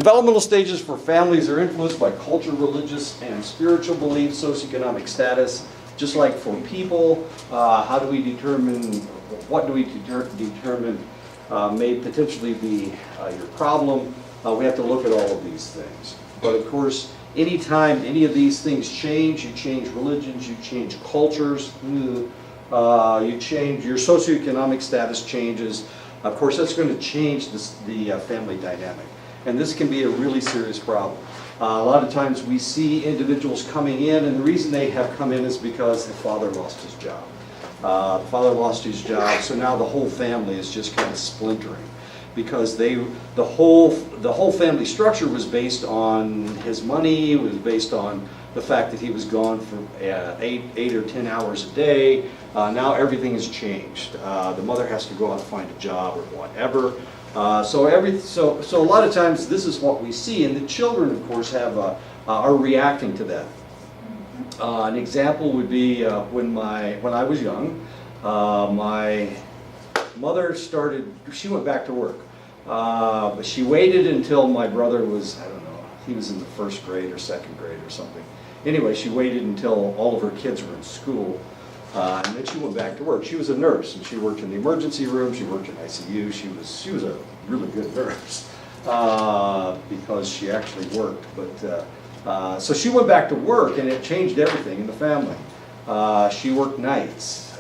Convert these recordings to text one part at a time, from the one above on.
Developmental stages for families are influenced by culture, religious and spiritual beliefs, socioeconomic status. Just like for people, how do we determine, what do we determine may potentially be your problem? We have to look at all of these things. But of course, anytime any of these things change, you change religions, you change cultures, you change, your socioeconomic status changes. Of course, that's going to change the family dynamic. And this can be a really serious problem. A lot of times we see individuals coming in, and the reason they have come in is because the father lost his job. The father lost his job, so now the whole family is just kind of splintering, because the whole family structure was based on his money, was based on the fact that he was gone for 8 or 10 hours a day. Now everything has changed. The mother has to go out and find a job or whatever. So a lot of times this is what we see, and the children, of course, are reacting to that. An example would be when I was young, my mother she went back to work, but she waited until my brother was, I don't know, he was in the 1st grade or 2nd grade or something. Anyway, she waited until all of her kids were in school. And then she went back to work. She was a nurse, and she worked in the emergency room. She worked in ICU. She was a really good nurse because she actually worked. But so she went back to work, and it changed everything in the family. She worked nights.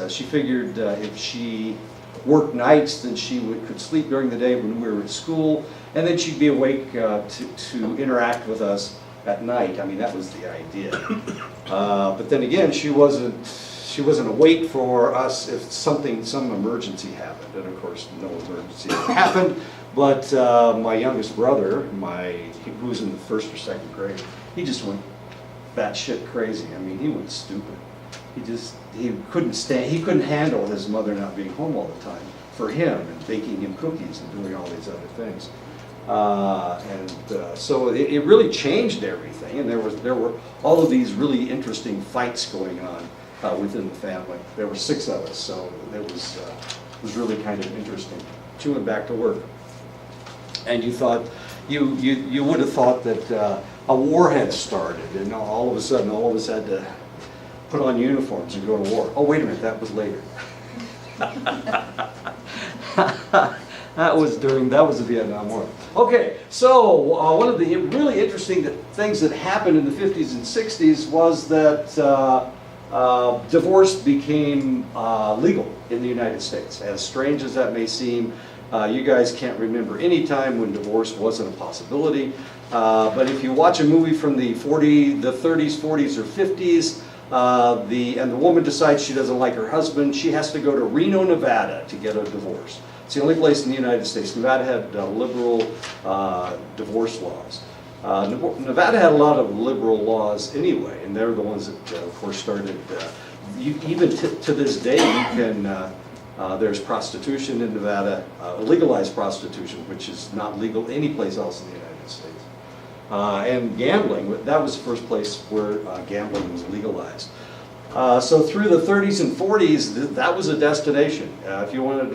She figured if she worked nights, then she could sleep during the day when we were at school, and then she'd be awake to interact with us at night. I mean, that was the idea. But then again, she wasn't awake for us if some emergency happened. And of course, no emergency happened. But my youngest brother, who was in the 1st or 2nd grade, he just went batshit crazy. I mean, he went stupid. He couldn't handle his mother not being home all the time for him, and baking him cookies and doing all these other things. So it really changed everything, and there were all of these really interesting fights going on within the family. There were 6 of us, so it was really kind of interesting. She went back to work, and you would have thought that a war had started, and all of a sudden all of us had to put on uniforms and go to war. Oh, wait a minute, that was later. That was the Vietnam War. Okay, so one of the really interesting things that happened in the 50s and 60s was that divorce became legal in the United States. As strange as that may seem, you guys can't remember any time when divorce wasn't a possibility. But if you watch a movie from the 30s, 40s, or 50s, and the woman decides she doesn't like her husband, she has to go to Reno, Nevada to get a divorce. It's the only place in the United States. Nevada had liberal divorce laws. Nevada had a lot of liberal laws anyway, and they're the ones that, of course, started. Even to this day, there's prostitution in Nevada, legalized prostitution, which is not legal any place else in the United States. And gambling, that was the first place where gambling was legalized. So through the 30s and 40s, that was a destination. If you wanted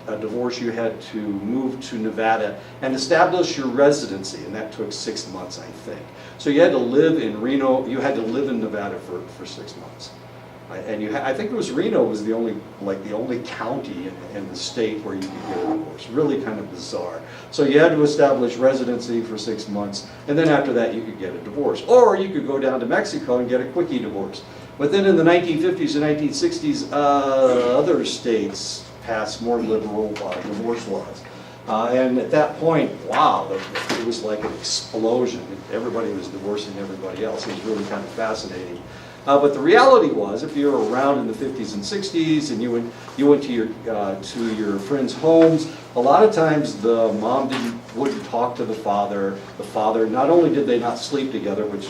a divorce, you had to move to Nevada and establish your residency, and that took 6 months, I think. So you had to live in Reno. You had to live in Nevada for 6 months. And I think it was Reno was the only county in the state where you could get a divorce. Really kind of bizarre. So you had to establish residency for 6 months, and then after that you could get a divorce. Or you could go down to Mexico and get a quickie divorce. But then in the 1950s and 1960s, other states passed more liberal divorce laws. And at that point, wow, it was like an explosion. Everybody was divorcing everybody else. It was really kind of fascinating. But the reality was, if you were around in the 50s and 60s and you went to your friends' homes, a lot of times the mom wouldn't talk to the father. The father, not only did they not sleep together, which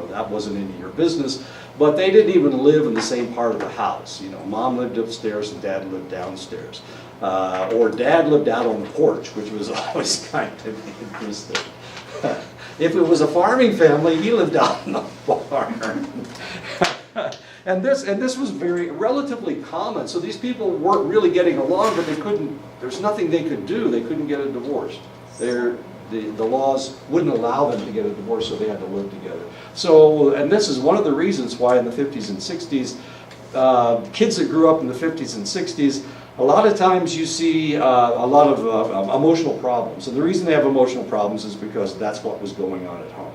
that wasn't any of your business, but they didn't even live in the same part of the house. Mom lived upstairs and dad lived downstairs, or dad lived out on the porch, which was always kind of interesting. If it was a farming family, he lived out in the barn. And this was relatively common. So these people weren't really getting along, but there's nothing they could do. They couldn't get a divorce. The laws wouldn't allow them to get a divorce, so they had to live together. So, and this is one of the reasons why in the 50s and 60s, kids that grew up in the 50s and 60s, a lot of times you see a lot of emotional problems. And the reason they have emotional problems is because that's what was going on at home.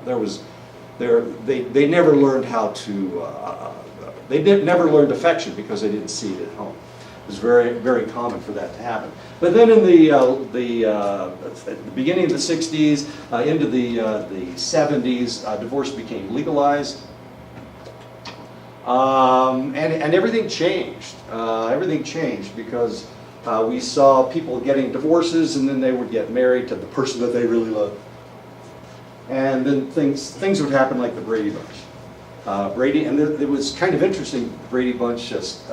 They never learned how to, never learned affection because they didn't see it at home. It was very, very common for that to happen. But then in at the beginning of the 60s, into the 70s, divorce became legalized. And everything changed. Everything changed because we saw people getting divorces and then they would get married to the person that they really loved. And then things would happen like the Brady Bunch. And it was kind of interesting, the Brady Bunch just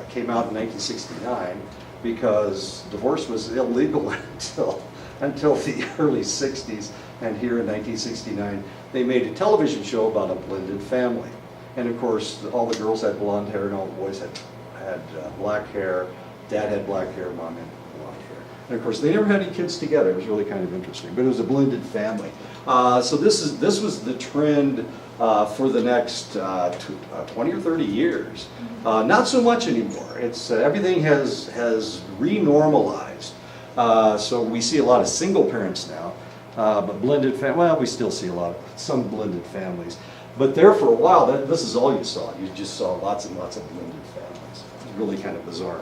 came out in 1969 because divorce was illegal until the early 60s. And here in 1969, they made a television show about a blended family. And of course, all the girls had blonde hair and all the boys had black hair. Dad had black hair, mom had blonde hair. And of course, they never had any kids together. It was really kind of interesting, but it was a blended family. So this was the trend for the next 20 or 30 years. Not so much anymore. It's everything has renormalized. So we see a lot of single parents now, but blended we still see some blended families. But there for a while, this is all you saw. You just saw lots and lots of blended families. It's really kind of bizarre.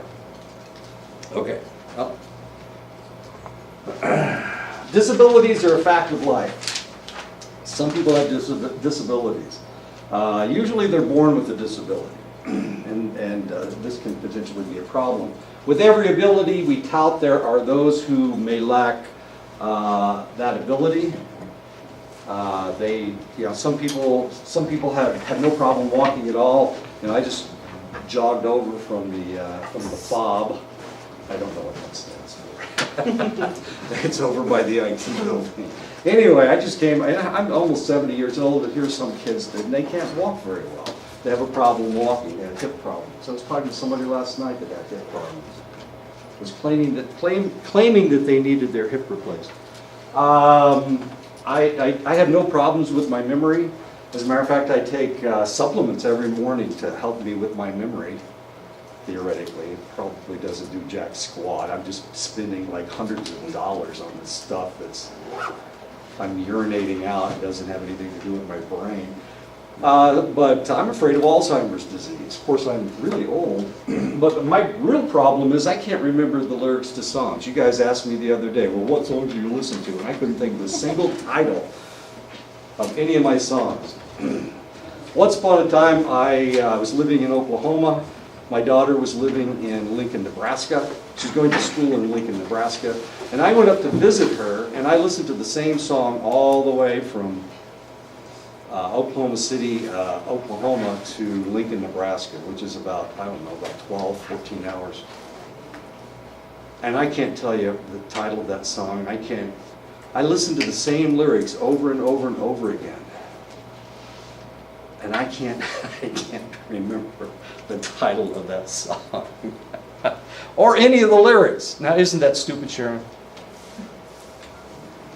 Okay. Well. Disabilities are a fact of life. Some people have disabilities. Usually they're born with a disability, and this can potentially be a problem. With every ability we tout, there are those who may lack that ability. Some people have no problem walking at all. I just jogged over from the fob. I don't know what that stands for. It's over by the IT building. Anyway, I just came. I'm almost 70 years old, and here's some kids that they can't walk very well. They have a problem walking. They have a hip problem. So I was talking to somebody last night that had hip problems. Was claiming that they needed their hip replaced. I have no problems with my memory. As a matter of fact, I take supplements every morning to help me with my memory. Theoretically, it probably doesn't do jack squat. I'm just spending like hundreds of dollars on this stuff I'm urinating out. It doesn't have anything to do with my brain. But I'm afraid of Alzheimer's disease. Of course, I'm really old. But my real problem is I can't remember the lyrics to songs. You guys asked me the other day, well, what songs do you listen to? And I couldn't think of a single title of any of my songs. Once upon a time, I was living in Oklahoma. My daughter was living in Lincoln, Nebraska. She's going to school in Lincoln, Nebraska. And I went up to visit her, and I listened to the same song all the way from Oklahoma City, Oklahoma to Lincoln, Nebraska, which is about 12, 14 hours. And I can't tell you the title of that song. I listened to the same lyrics over and over and over again. And I can't remember the title of that song. Or any of the lyrics. Now, isn't that stupid, Sharon?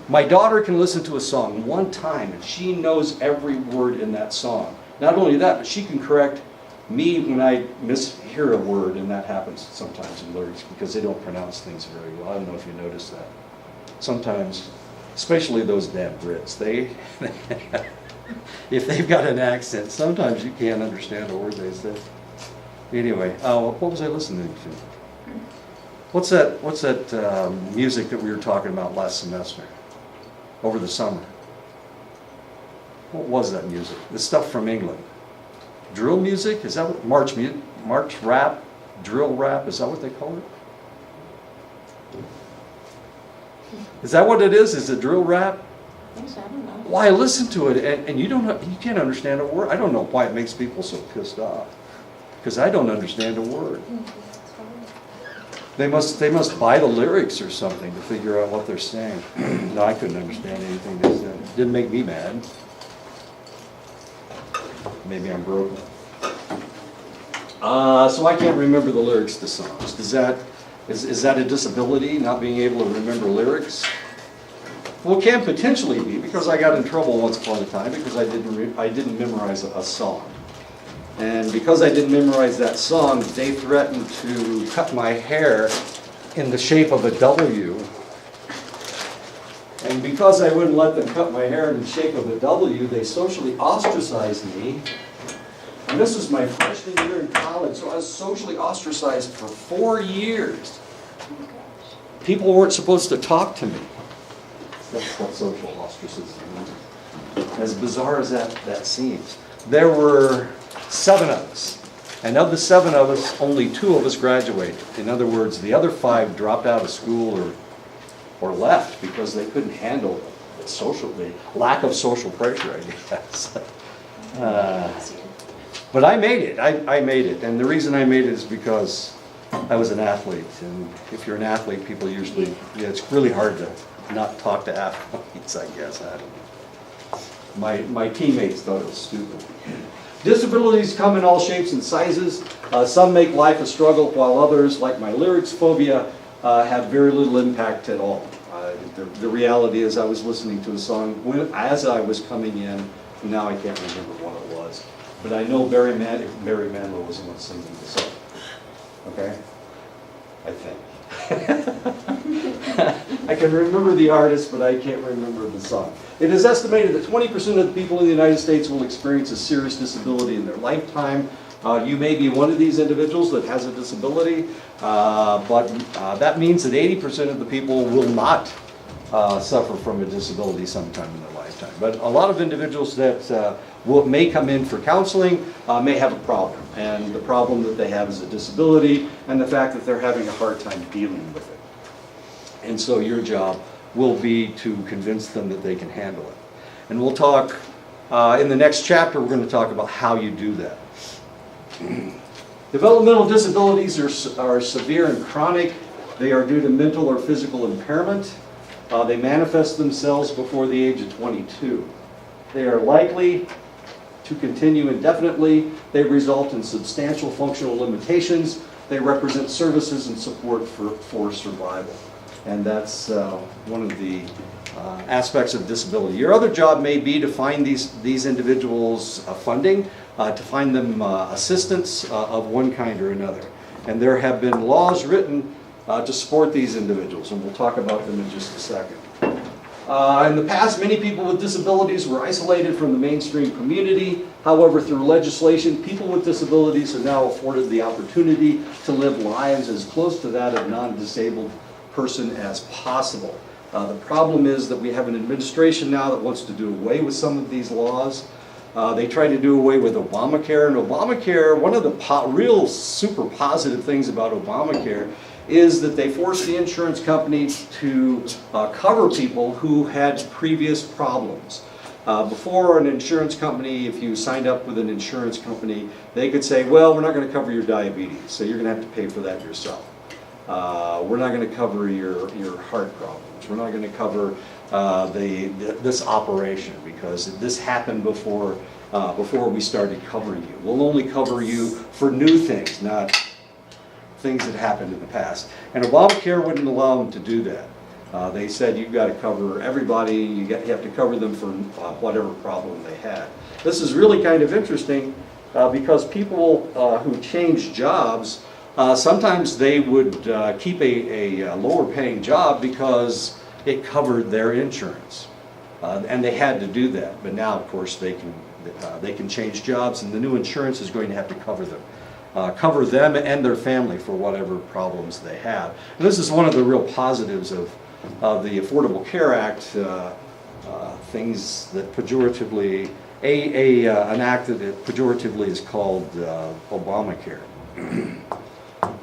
My daughter can listen to a song one time and she knows every word in that song. Not only that, but she can correct me when I mishear a word, and that happens sometimes in lyrics because they don't pronounce things very well. I don't know if you noticed that. Sometimes, especially those damn Brits, if they've got an accent, sometimes you can't understand a word they say. Anyway, what was I listening to? What's that music that we were talking about last semester? Over the summer. What was that music? The stuff from England. Drill music? Is that what march rap? Drill rap? Is that what they call it? Is that what it is? Is it drill rap? I don't know. Why, I listen to it and you can't understand a word. I don't know why it makes people so pissed off. Because I don't understand a word. They must buy the lyrics or something to figure out what they're saying. No, I couldn't understand anything they said. It didn't make me mad. Maybe I'm broken. So I can't remember the lyrics to songs. Is that a disability, not being able to remember lyrics? Well, it can potentially be, because I got in trouble once upon a time because I didn't memorize a song. And because I didn't memorize that song, they threatened to cut my hair in the shape of a W. And because I wouldn't let them cut my hair in the shape of a W, they socially ostracized me. And this was my freshman year in college, so I was socially ostracized for 4 years. People weren't supposed to talk to me. That's what social ostracism is. As bizarre as that seems. There were 7 of us. And of the 7 of us, only 2 of us graduated. In other words, the other 5 dropped out of school or left because they couldn't handle the lack of social pressure, I guess. But I made it. I made it. And the reason I made it is because I was an athlete. And if you're an athlete, people usually, it's really hard to not talk to athletes, I guess. I don't know. My teammates thought it was stupid. Disabilities come in all shapes and sizes. Some make life a struggle, while others, like my lyrics phobia, have very little impact at all. The reality is I was listening to a song as I was coming in, and now I can't remember what it was. But I know Barry Manilow was the one singing the song. Okay? I think. I can remember the artist, but I can't remember the song. It is estimated that 20% of the people in the United States will experience a serious disability in their lifetime. You may be one of these individuals that has a disability, but that means that 80% of the people will not suffer from a disability sometime in their lifetime. But a lot of individuals that may come in for counseling may have a problem. And the problem that they have is a disability and the fact that they're having a hard time dealing with it. And so your job will be to convince them that they can handle it. And we'll talk, in the next chapter, we're going to talk about how you do that. Developmental disabilities are severe and chronic. They are due to mental or physical impairment. They manifest themselves before the age of 22. They are likely to continue indefinitely. They result in substantial functional limitations. They represent services and support for survival. And that's one of the aspects of disability. Your other job may be to find these individuals funding, to find them assistance of one kind or another. And there have been laws written to support these individuals, and we'll talk about them in just a second. In the past, many people with disabilities were isolated from the mainstream community. However, through legislation, people with disabilities are now afforded the opportunity to live lives as close to that of a non-disabled person as possible. The problem is that we have an administration now that wants to do away with some of these laws. They tried to do away with Obamacare, and Obamacare, one of the real super positive things about Obamacare is that they forced the insurance companies to cover people who had previous problems. Before, an insurance company, if you signed up with an insurance company, they could say, well, we're not going to cover your diabetes, so you're going to have to pay for that yourself. We're not going to cover your heart problems. We're not going to cover this operation because this happened before we started covering you. We'll only cover you for new things, not things that happened in the past. And Obamacare wouldn't allow them to do that. They said you've got to cover everybody, you have to cover them for whatever problem they had. This is really kind of interesting because people who change jobs, sometimes they would keep a lower paying job because it covered their insurance. And they had to do that. But now, of course, they can change jobs, and the new insurance is going to have to cover them. Cover them and their family for whatever problems they have. And this is one of the real positives of the Affordable Care Act, things that pejoratively, an act that pejoratively is called Obamacare.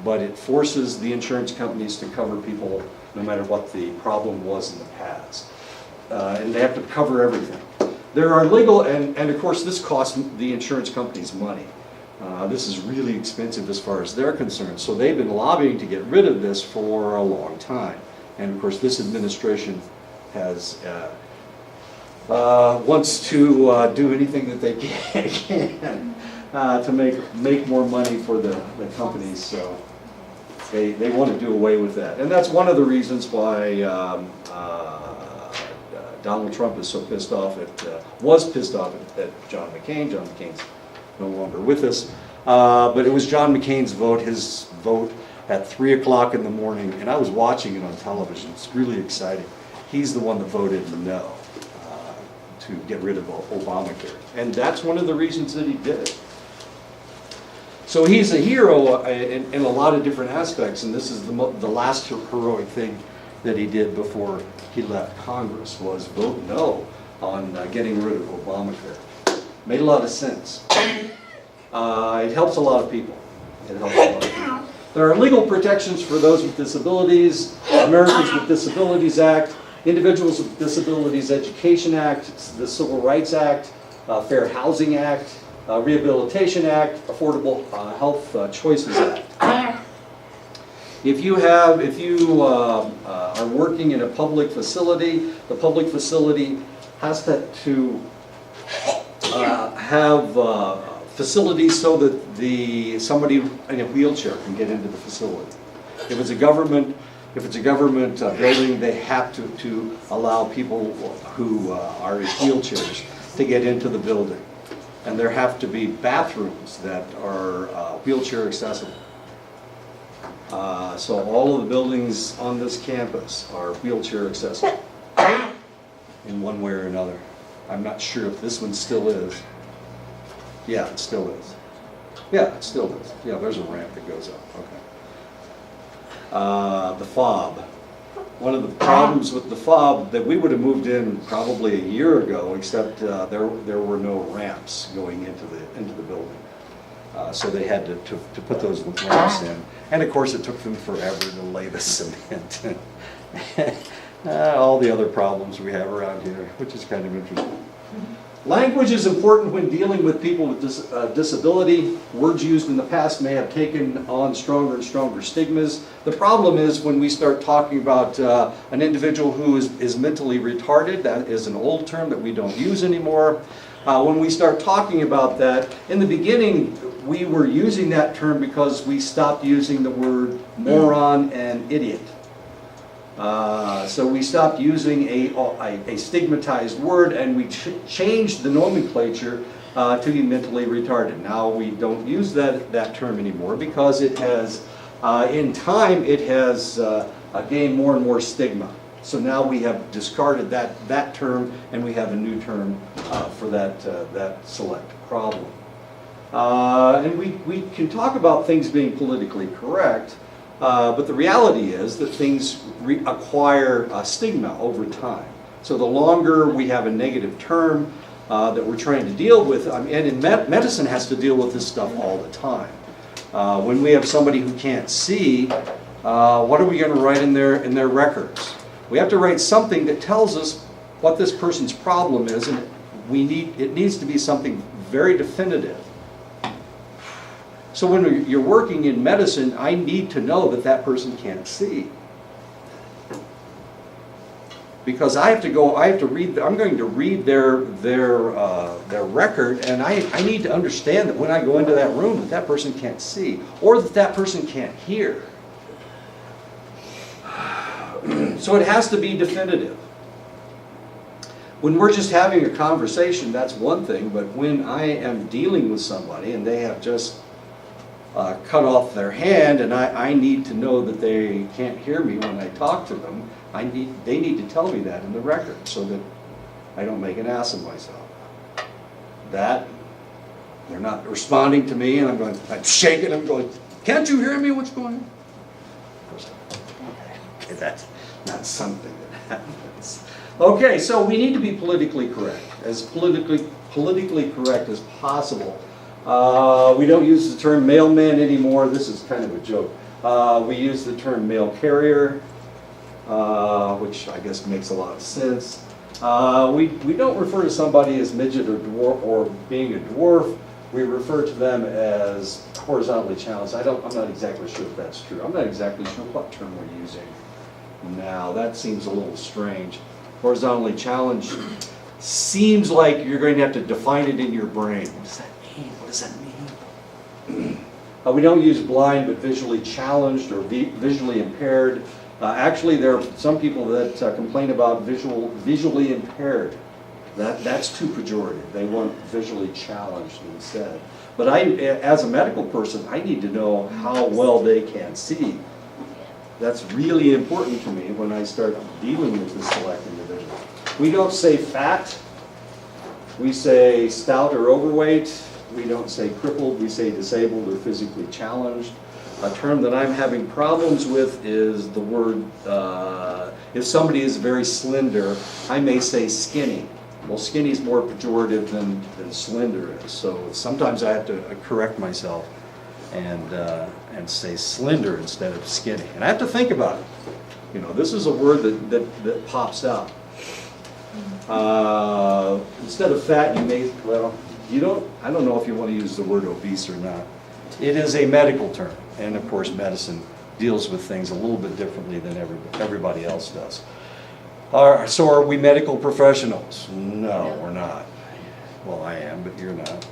But it forces the insurance companies to cover people no matter what the problem was in the past. And they have to cover everything. There are legal, and of course this costs the insurance companies money. This is really expensive as far as they're concerned. So they've been lobbying to get rid of this for a long time. And of course this administration has wants to do anything that they can to make more money for the companies. So they want to do away with that. And that's one of the reasons why Donald Trump is so pissed off was pissed off at John McCain. John McCain's no longer with us. But it was John McCain's vote, his vote at 3 o'clock in the morning, and I was watching it on television. It's really exciting. He's the one that voted no to get rid of Obamacare. And that's one of the reasons that he did it. So he's a hero in a lot of different aspects, and this is the last heroic thing that he did before he left Congress, was vote no on getting rid of Obamacare. Made a lot of sense. It helps a lot of people. It helps a lot of people. There are legal protections for those with disabilities, Americans with Disabilities Act, Individuals with Disabilities Education Act, the Civil Rights Act, Fair Housing Act, Rehabilitation Act, Affordable Health Choices Act. If you are working in a public facility, the public facility has to have facilities so that somebody in a wheelchair can get into the facility. If it's a government building, they have to allow people who are in wheelchairs to get into the building. And there have to be bathrooms that are wheelchair accessible. So all of the buildings on this campus are wheelchair accessible in one way or another. I'm not sure if this one still is. Yeah, it still is. Yeah, it still is. Yeah, there's a ramp that goes up. Okay. The fob. One of the problems with the fob that we would have moved in probably a year ago, except there were no ramps going into the building. So they had to put those ramps in. And of course it took them forever to lay the cement and all the other problems we have around here, which is kind of interesting. Language is important when dealing with people with disability. Words used in the past may have taken on stronger and stronger stigmas. The problem is when we start talking about an individual who is mentally retarded. That is an old term that we don't use anymore. When we start talking about that, in the beginning we were using that term because we stopped using the word moron and idiot. So we stopped using a stigmatized word, and we changed the nomenclature to be mentally retarded. Now we don't use that term anymore because it has, in time, it has gained more and more stigma. So now we have discarded that term, and we have a new term for that select problem. And we can talk about things being politically correct. But the reality is that things acquire a stigma over time. So the longer we have a negative term that we're trying to deal with, and in medicine has to deal with this stuff all the time. When we have somebody who can't see, what are we going to write in their records? We have to write something that tells us what this person's problem is, and it needs to be something very definitive. So when you're working in medicine, I need to know that person can't see. Because I'm going to read their record, and I need to understand that when I go into that room that person can't see, or that person can't hear. So it has to be definitive. When we're just having a conversation, that's one thing, but when I am dealing with somebody and they have just cut off their hand, and I need to know that they can't hear me when I talk to them, they need to tell me that in the record so that I don't make an ass of myself. That they're not responding to me, and I'm shaking, I'm going, can't you hear me? What's going on? Okay, that's not something that happens. Okay, so we need to be politically correct, as politically correct as possible. We don't use the term mailman anymore. This is kind of a joke. We use the term mail carrier, which I guess makes a lot of sense. We don't refer to somebody as midget or dwarf or being a dwarf. We refer to them as horizontally challenged. I'm not exactly sure if that's true. I'm not exactly sure what term we're using now. That seems a little strange. Horizontally challenged seems like you're going to have to define it in your brain. What does that mean? What does that mean? We don't use blind, but visually challenged or visually impaired. Actually, there are some people that complain about visually impaired. That's too pejorative. They want visually challenged instead. But as a medical person, I need to know how well they can see. That's really important to me when I start dealing with this select individual. We don't say fat. We say stout or overweight. We don't say crippled. We say disabled or physically challenged. A term that I'm having problems with is the word, if somebody is very slender, I may say skinny. Well, skinny is more pejorative than slender is. So sometimes I have to correct myself and say slender instead of skinny. And I have to think about it. You know, this is a word that pops out. Instead of fat, you may, well, I don't know if you want to use the word obese or not. It is a medical term. And of course, medicine deals with things a little bit differently than everybody else does. So are we medical professionals? No, we're not. Well, I am, but you're not.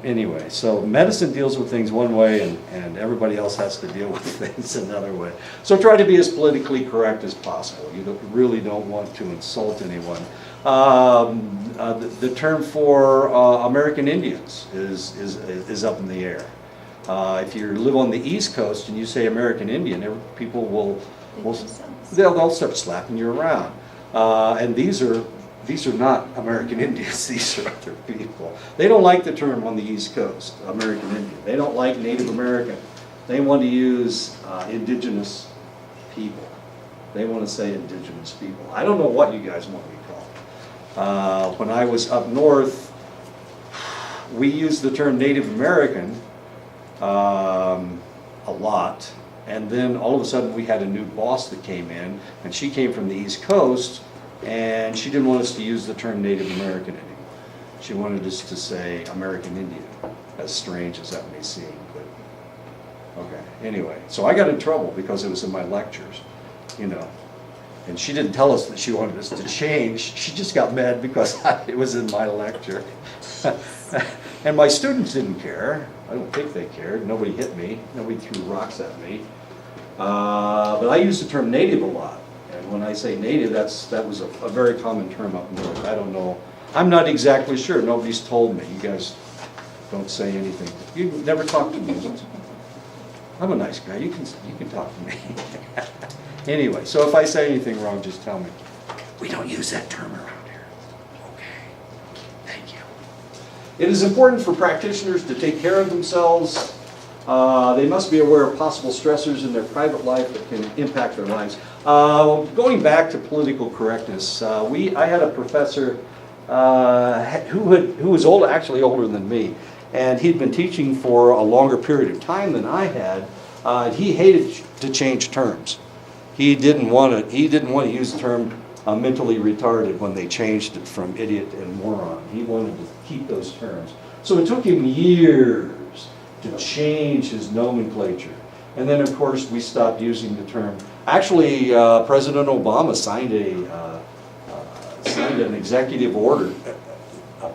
Anyway, so medicine deals with things one way and everybody else has to deal with things another way. So try to be as politically correct as possible. You really don't want to insult anyone. The term for American Indians is up in the air. If you live on the East Coast and you say American Indian, people they'll start slapping you around. And these are not American Indians. These are other people. They don't like the term on the East Coast, American Indian. They don't like Native American. They want to use indigenous people. They want to say indigenous people. I don't know what you guys want to be called. When I was up north, we used the term Native American a lot. And then all of a sudden we had a new boss that came in, and she came from the East Coast, and she didn't want us to use the term Native American anymore. She wanted us to say American Indian, as strange as that may seem. But okay, anyway, so I got in trouble because it was in my lectures, you know. And she didn't tell us that she wanted us to change. She just got mad because it was in my lecture. And my students didn't care. I don't think they cared. Nobody hit me. Nobody threw rocks at me. But I use the term native a lot. And when I say native, that was a very common term up north. I don't know. I'm not exactly sure. Nobody's told me. You guys don't say anything. You never talk to me. I'm a nice guy. You can talk to me. Anyway, so if I say anything wrong, just tell me. We don't use that term around here. Okay. Thank you. It is important for practitioners to take care of themselves. They must be aware of possible stressors in their private life that can impact their lives. Going back to political correctness, I had a professor who was actually older than me, and he'd been teaching for a longer period of time than I had. He hated to change terms. He didn't want to use the term mentally retarded when they changed it from idiot and moron. He wanted to keep those terms. So it took him years to change his nomenclature. And then, of course, we stopped using the term. Actually, President Obama signed an executive order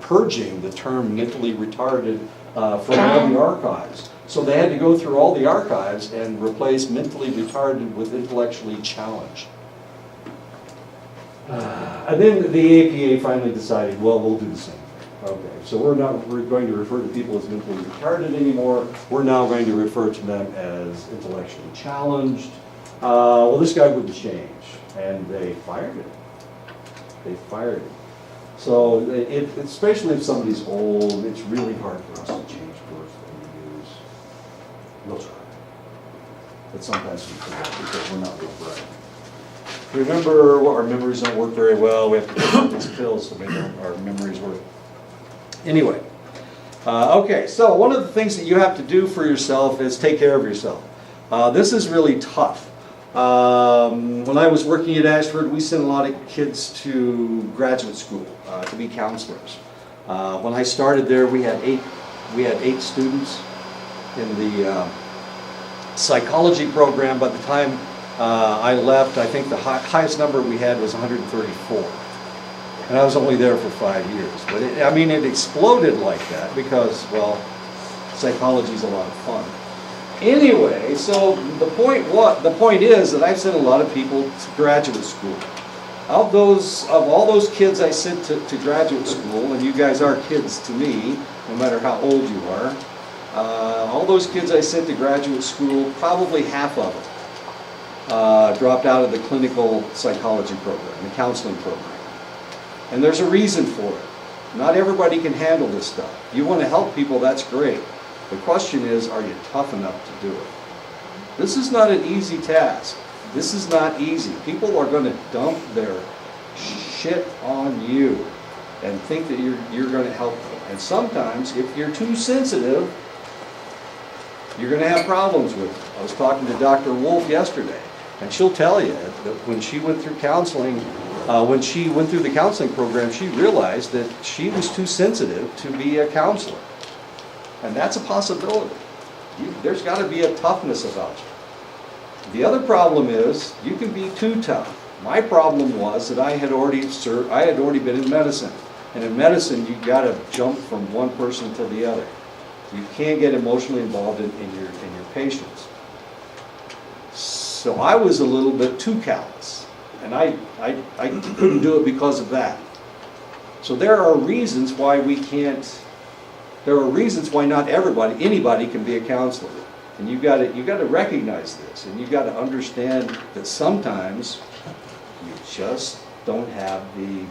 purging the term mentally retarded from all the archives. So they had to go through all the archives and replace mentally retarded with intellectually challenged. And then the APA finally decided, well, we'll do the same thing. Okay, so we're going to refer to people as mentally retarded anymore. We're now going to refer to them as intellectually challenged. Well, this guy wouldn't change, and they fired him. They fired him. So especially if somebody's old, it's really hard for us to change words that we use. We'll try. But sometimes we forget because we're not real bright. Remember, our memories don't work very well. We have to take these pills to make our memories work. Anyway, okay, so one of the things that you have to do for yourself is take care of yourself. This is really tough. When I was working at Ashford, we sent a lot of kids to graduate school to be counselors. When I started there, we had eight students in the psychology program. By the time I left, I think the highest number we had was 134. And I was only there for 5 years. But it exploded like that because, well, psychology is a lot of fun. Anyway, so the point is that I've sent a lot of people to graduate school. Of all those kids I sent to graduate school, and you guys are kids to me, no matter how old you are, all those kids I sent to graduate school, probably half of them dropped out of the clinical psychology program, the counseling program. And there's a reason for it. Not everybody can handle this stuff. You want to help people, that's great. The question is, are you tough enough to do it? This is not an easy task. This is not easy. People are going to dump their shit on you and think that you're going to help them. And sometimes, if you're too sensitive, you're going to have problems with it. I was talking to Dr. Wolf yesterday, and she'll tell you that when she went through counseling, when she went through the counseling program, she realized that she was too sensitive to be a counselor. And that's a possibility. There's got to be a toughness about you. The other problem is you can be too tough. My problem was that I had already been in medicine. And in medicine, you've got to jump from one person to the other. You can't get emotionally involved in your patients. So I was a little bit too callous. And I couldn't do it because of that. So there are reasons why we can't. There are reasons why not anybody can be a counselor. And you've got to recognize this, and you've got to understand that sometimes you just don't have the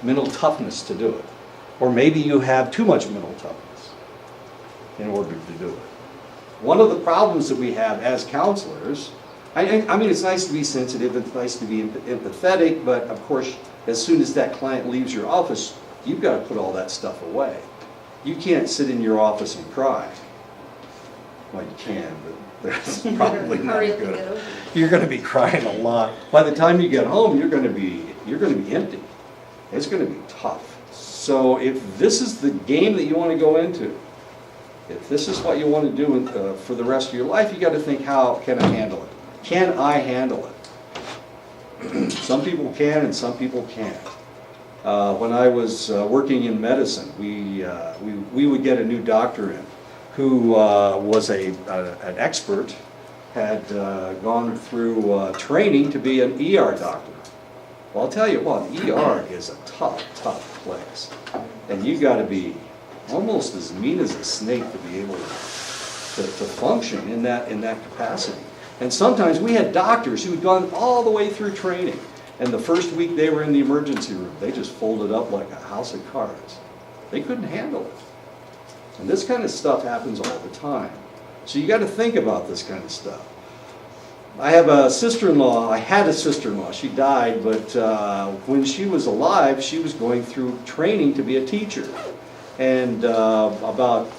mental toughness to do it. Or maybe you have too much mental toughness in order to do it. One of the problems that we have as counselors, I mean, it's nice to be sensitive, it's nice to be empathetic, but of course, as soon as that client leaves your office, you've got to put all that stuff away. You can't sit in your office and cry. Well, you can, but that's probably not good. You're going to be crying a lot. By the time you get home, you're going to be empty. It's going to be tough. So if this is the game that you want to go into, if this is what you want to do for the rest of your life, you got to think, how can I handle it? Can I handle it? Some people can and some people can't. When I was working in medicine, we would get a new doctor in who was an expert, had gone through training to be an ER doctor. Well, I'll tell you what, ER is a tough place. And you got to be almost as mean as a snake to be able to function in that capacity. And sometimes we had doctors who had gone all the way through training. And the first week they were in the emergency room, they just folded up like a house of cards. They couldn't handle it. And this kind of stuff happens all the time. So you got to think about this kind of stuff. I have a sister-in-law, I had a sister-in-law, she died, but when she was alive, she was going through training to be a teacher. And about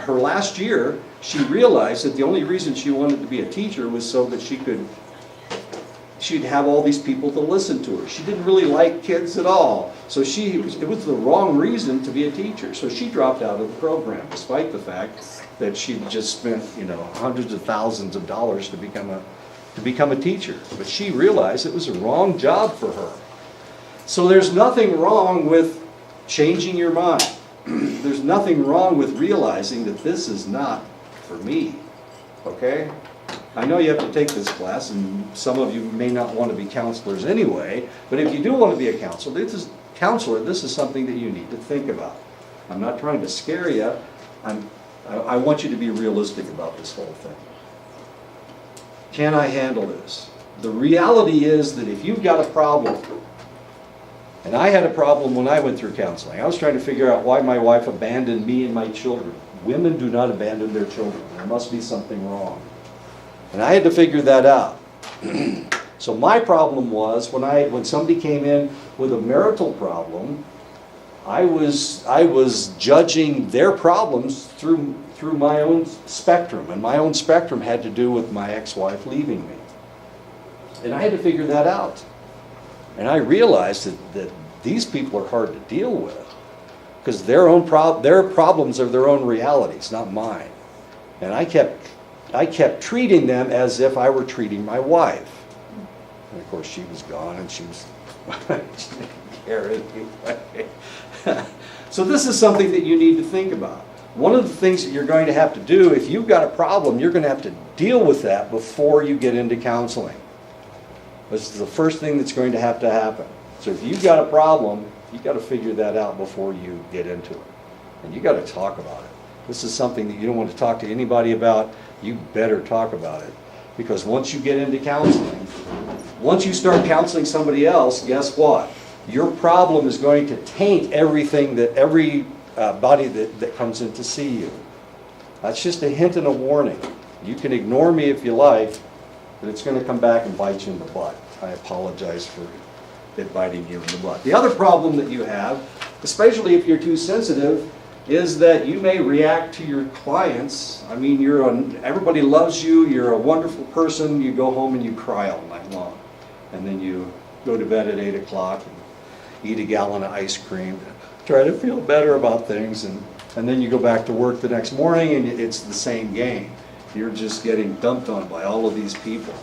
her last year, she realized that the only reason she wanted to be a teacher was so that she'd have all these people to listen to her. She didn't really like kids at all. So it was the wrong reason to be a teacher. So she dropped out of the program, despite the fact that she'd just spent, hundreds of thousands of dollars to become a teacher. But she realized it was a wrong job for her. So there's nothing wrong with changing your mind. There's nothing wrong with realizing that this is not for me. Okay? I know you have to take this class, and some of you may not want to be counselors anyway, but if you do want to be a counselor, this is something that you need to think about. I'm not trying to scare you. I want you to be realistic about this whole thing. Can I handle this? The reality is that if you've got a problem, and I had a problem when I went through counseling. I was trying to figure out why my wife abandoned me and my children. Women do not abandon their children. There must be something wrong. And I had to figure that out. So my problem was when somebody came in with a marital problem, I was judging their problems through my own spectrum, and my own spectrum had to do with my ex-wife leaving me. And I had to figure that out. And I realized that these people are hard to deal with because their problems are their own realities, not mine. And I kept treating them as if I were treating my wife. And of course she was gone and she didn't care anyway. So this is something that you need to think about. one of the things that you're going to have to do, if you've got a problem, you're going to have to deal with that before you get into counseling. This is the first thing that's going to happen. So if you've got a problem, you've got to figure that out before you get into it. And you've got to talk about it. This is something that you don't want to talk to anybody about. You better talk about it. Because once you get into counseling, once you start counseling somebody else, guess what? Your problem is going to taint everything that every body that comes in to see you. That's just a hint and a warning. You can ignore me if you like, but it's going to come back and bite you in the butt. I apologize for it biting you in the butt. The other problem that you have, especially if you're too sensitive, is that you may react to your clients. I mean, everybody loves you, you're a wonderful person, you go home and you cry all night long. And then you go to bed at 8 o'clock and eat a gallon of ice cream, try to feel better about things, and then you go back to work the next morning and it's the same game. You're just getting dumped on by all of these people.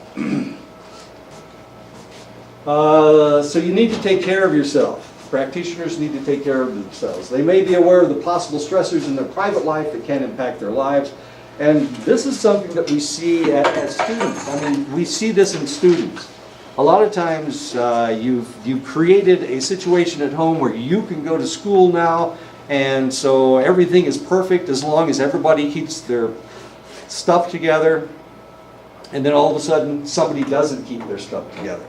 So you need to take care of yourself. Practitioners need to take care of themselves. They may be aware of the possible stressors in their private life that can impact their lives. And this is something that we see as students. I mean, we see this in students. A lot of times you've created a situation at home where you can go to school now, and so everything is perfect as long as everybody keeps their stuff together, and then all of a sudden somebody doesn't keep their stuff together.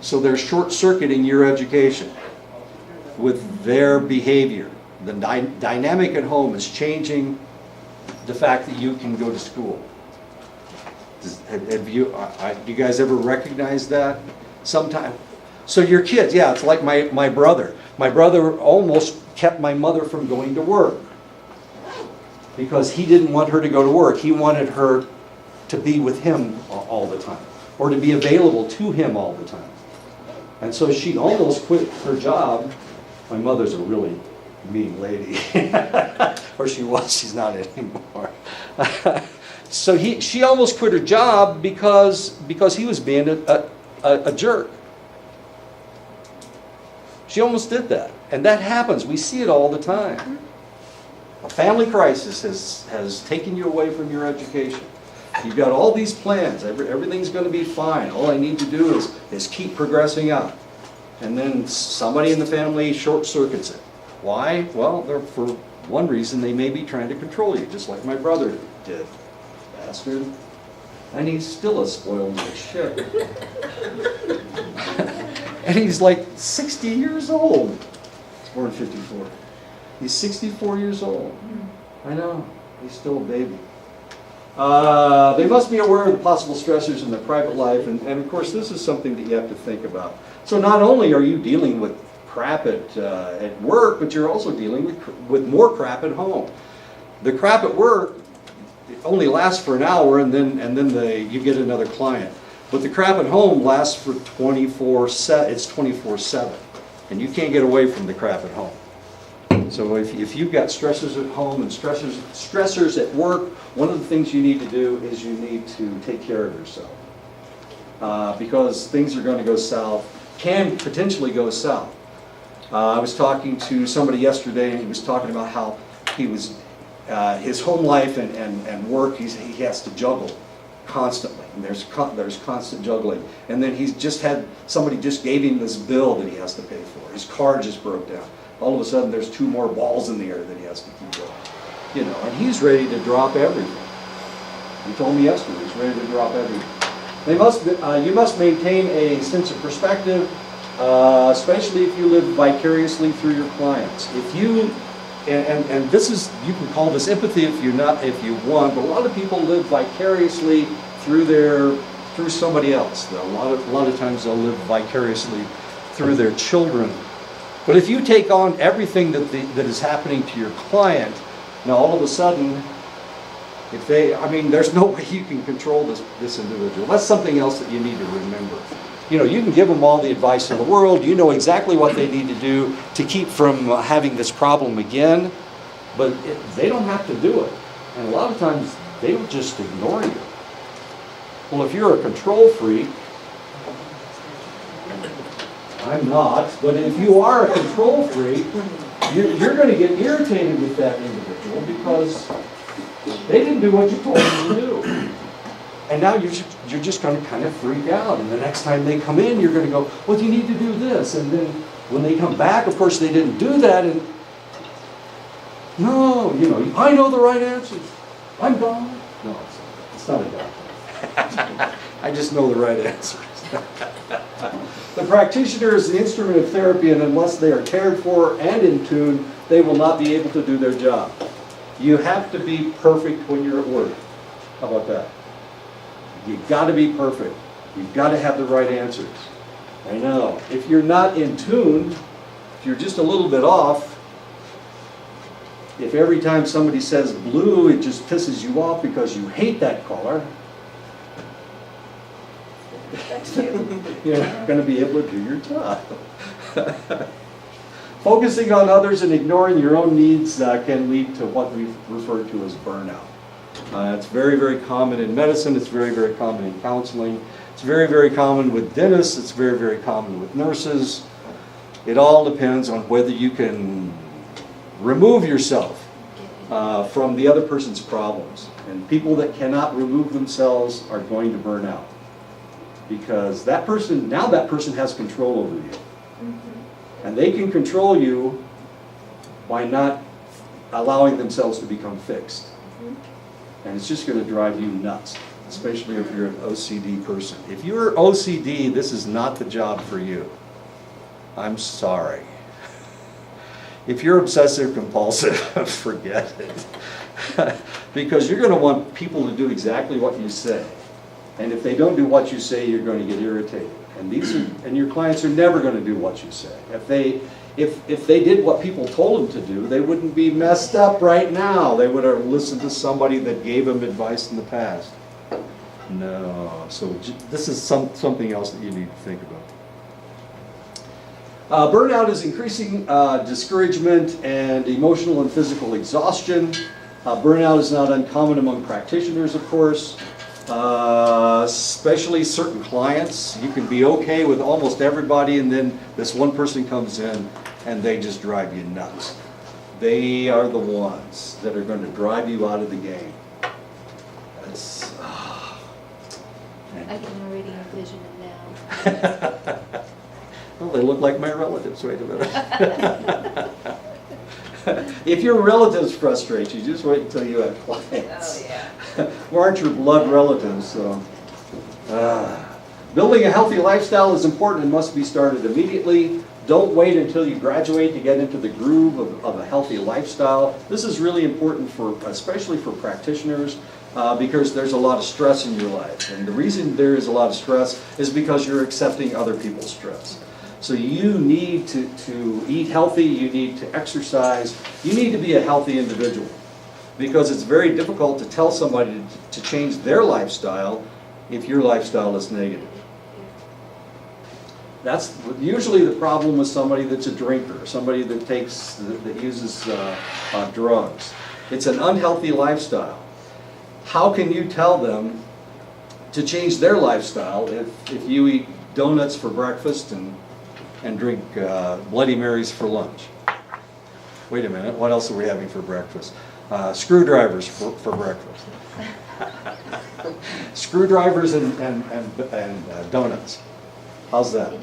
So they're short-circuiting your education with their behavior. The dynamic at home is changing the fact that you can go to school. Do you guys ever recognize that? Sometime. So your kids, yeah, it's like my brother. My brother almost kept my mother from going to work because he didn't want her to go to work. He wanted her to be with him all the time, or to be available to him all the time. And so she almost quit her job. My mother's a really mean lady. Or she was, she's not anymore. So she almost quit her job because he was being a jerk. She almost did that. And that happens. We see it all the time. A family crisis has taken you away from your education. You've got all these plans. Everything's going to be fine. All I need to do is keep progressing up. And then somebody in the family short-circuits it. Why? Well, for one reason, they may be trying to control you, just like my brother did. Bastard. And he's still a spoiled little shit. And he's like 60 years old. He's born in 54. He's 64 years old. I know. He's still a baby. They must be aware of the possible stressors in their private life, and of course this is something that you have to think about. So not only are you dealing with crap at work, but you're also dealing with more crap at home. The crap at work only lasts for an hour, and then you get another client. But the crap at home lasts for 24/7. It's 24/7, and you can't get away from the crap at home. So if you've got stressors at home and stressors at work, one of the things you need to do is you need to take care of yourself. Because things are going to go south, can potentially go south. I was talking to somebody yesterday, and he was talking about how he was, his home life and work, he has to juggle constantly. And there's constant juggling. And then he's just had, somebody just gave him this bill that he has to pay for. His car just broke down. All of a sudden there's 2 more balls in the air that he has to keep going. You know, and he's ready to drop everything. He told me yesterday he's ready to drop everything. You must maintain a sense of perspective, especially if you live vicariously through your clients. If you, and this is, you can call this empathy if you want, but a lot of people live vicariously through somebody else. A lot of times they'll live vicariously through their children. But if you take on everything that is happening to your client, now all of a sudden, there's no way you can control this individual. That's something else that you need to remember. You know, you can give them all the advice in the world. You know exactly what they need to do to keep from having this problem again, but they don't have to do it. And a lot of times, they will just ignore you. Well, if you're a control freak, I'm not, but if you are a control freak, you're going to get irritated with that individual. Well, because they didn't do what you told them to do. And now you're just going to kind of freak out. And the next time they come in, you're going to go, well, you need to do this. And then when they come back, of course, they didn't do that. And no, you know, I know the right answers. I'm God. No, it's not a God. I just know the right answers. The practitioner is the instrument of therapy, and unless they are cared for and in tune, they will not be able to do their job. You have to be perfect when you're at work. How about that? You've got to be perfect. You've got to have the right answers. I know. If you're not in tune, if you're just a little bit off, if every time somebody says blue, it just pisses you off because you hate that color, you're not going to be able to do your job. Focusing on others and ignoring your own needs can lead to what we refer to as burnout. It's very, very common in medicine. It's very, very common in counseling. It's very, very common with dentists. It's very, very common with nurses. It all depends on whether you can remove yourself from the other person's problems. And people that cannot remove themselves are going to burn out. Because that person has control over you. And they can control you by not allowing themselves to become fixed. And it's just going to drive you nuts, especially if you're an OCD person. If you're OCD, this is not the job for you. I'm sorry. If you're obsessive compulsive, forget it. Because you're going to want people to do exactly what you say. And if they don't do what you say, you're going to get irritated. And your clients are never going to do what you say. If they did what people told them to do, they wouldn't be messed up right now. They would have listened to somebody that gave them advice in the past. No. So this is something else that you need to think about. Burnout is increasing discouragement and emotional and physical exhaustion. Burnout is not uncommon among practitioners, of course. Especially certain clients. You can be okay with almost everybody, and then this one person comes in and they just drive you nuts. They are the ones that are going to drive you out of the game. That's, I can already envision it now. Well, they look like my relatives. Wait a minute. If your relatives frustrate you, just wait until you have clients. Oh, yeah. Who aren't your blood relatives. So. Building a healthy lifestyle is important and must be started immediately. Don't wait until you graduate to get into the groove of a healthy lifestyle. This is really important, especially for practitioners, because there's a lot of stress in your life. And the reason there is a lot of stress is because you're accepting other people's stress. So you need to eat healthy, you need to exercise, you need to be a healthy individual. Because it's very difficult to tell somebody to change their lifestyle if your lifestyle is negative. That's usually the problem with somebody that's a drinker, somebody that uses drugs. It's an unhealthy lifestyle. How can you tell them to change their lifestyle if you eat donuts for breakfast and drink Bloody Marys for lunch? Wait a minute, what else are we having for breakfast? Screwdrivers for breakfast. Screwdrivers and donuts. How's that?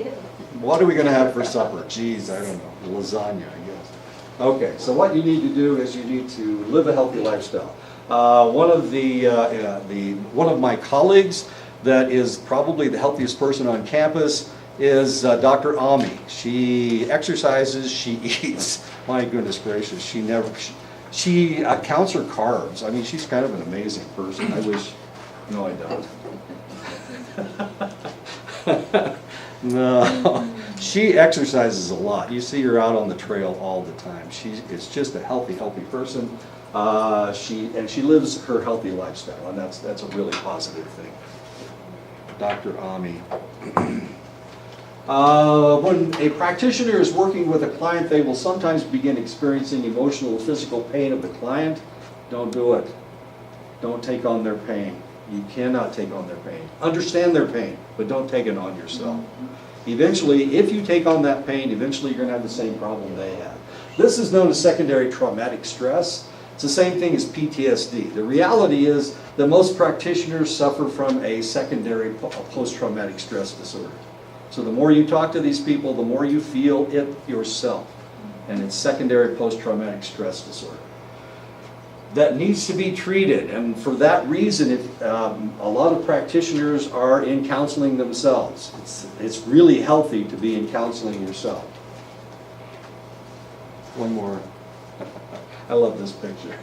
What are we going to have for supper? Geez, I don't know. Lasagna, I guess. Okay, so what you need to do is you need to live a healthy lifestyle. One of my colleagues that is probably the healthiest person on campus is Dr. Ami. She exercises, she eats. My goodness gracious, she counts her carbs. I mean, she's kind of an amazing person. I wish, no, I don't. No, she exercises a lot. You see her out on the trail all the time. It's just a healthy person. She lives her healthy lifestyle, and that's a really positive thing. Dr. Ami. When a practitioner is working with a client, they will sometimes begin experiencing emotional and physical pain of the client. Don't do it. Don't take on their pain. You cannot take on their pain. Understand their pain, but don't take it on yourself. Eventually, if you take on that pain, eventually you're going to have the same problem they have. This is known as secondary traumatic stress. It's the same thing as PTSD. The reality is that most practitioners suffer from a secondary post-traumatic stress disorder. So the more you talk to these people, the more you feel it yourself. And it's secondary post-traumatic stress disorder. That needs to be treated, and for that reason, a lot of practitioners are in counseling themselves. It's really healthy to be in counseling yourself. One more. I love this picture.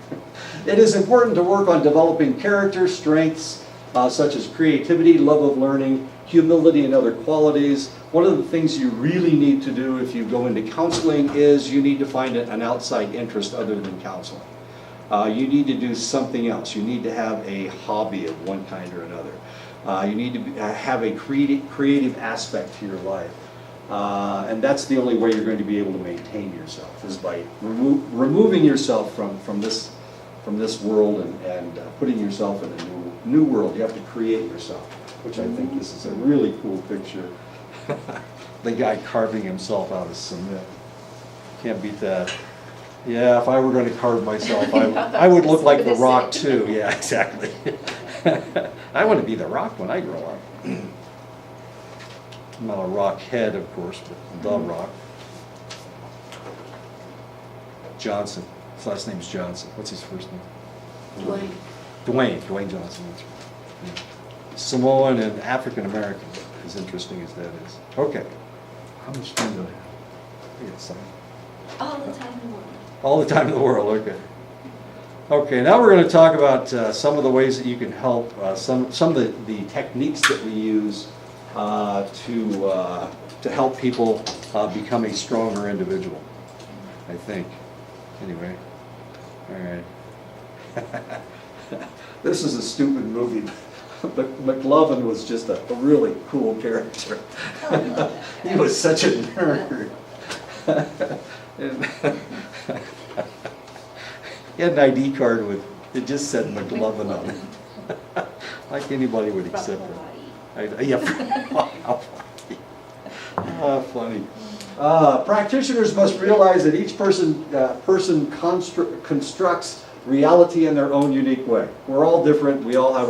It is important to work on developing character strengths such as creativity, love of learning, humility, and other qualities. One of the things you really need to do if you go into counseling is you need to find an outside interest other than counseling. You need to do something else. You need to have a hobby of one kind or another. You need to have a creative aspect to your life. And that's the only way you're going to be able to maintain yourself, is by removing yourself from this world and putting yourself in a new world. You have to create yourself, which I think this is a really cool picture. The guy carving himself out of cement. Can't beat that. Yeah, if I were going to carve myself, I would look like The Rock too. Yeah, exactly. I want to be The Rock when I grow up. I'm not a rock head, of course, but The Rock. Johnson. His last name's Johnson. What's his first name? Dwayne Johnson. That's right. Yeah. Samoan and African American, as interesting as that is. Okay. How much time do I have? I got some. All the time in the world. All the time in the world, okay. Okay, now we're going to talk about some of the ways that you can help, some of the techniques that we use to help people become a stronger individual, I think. Anyway, all right. This is a stupid movie, but McLovin was just a really cool character. He was such a nerd. He had an ID card with, it just said McLovin on it. Like anybody would accept it. Yeah. Funny. Practitioners must realize that each person constructs reality in their own unique way. We're all different. We all have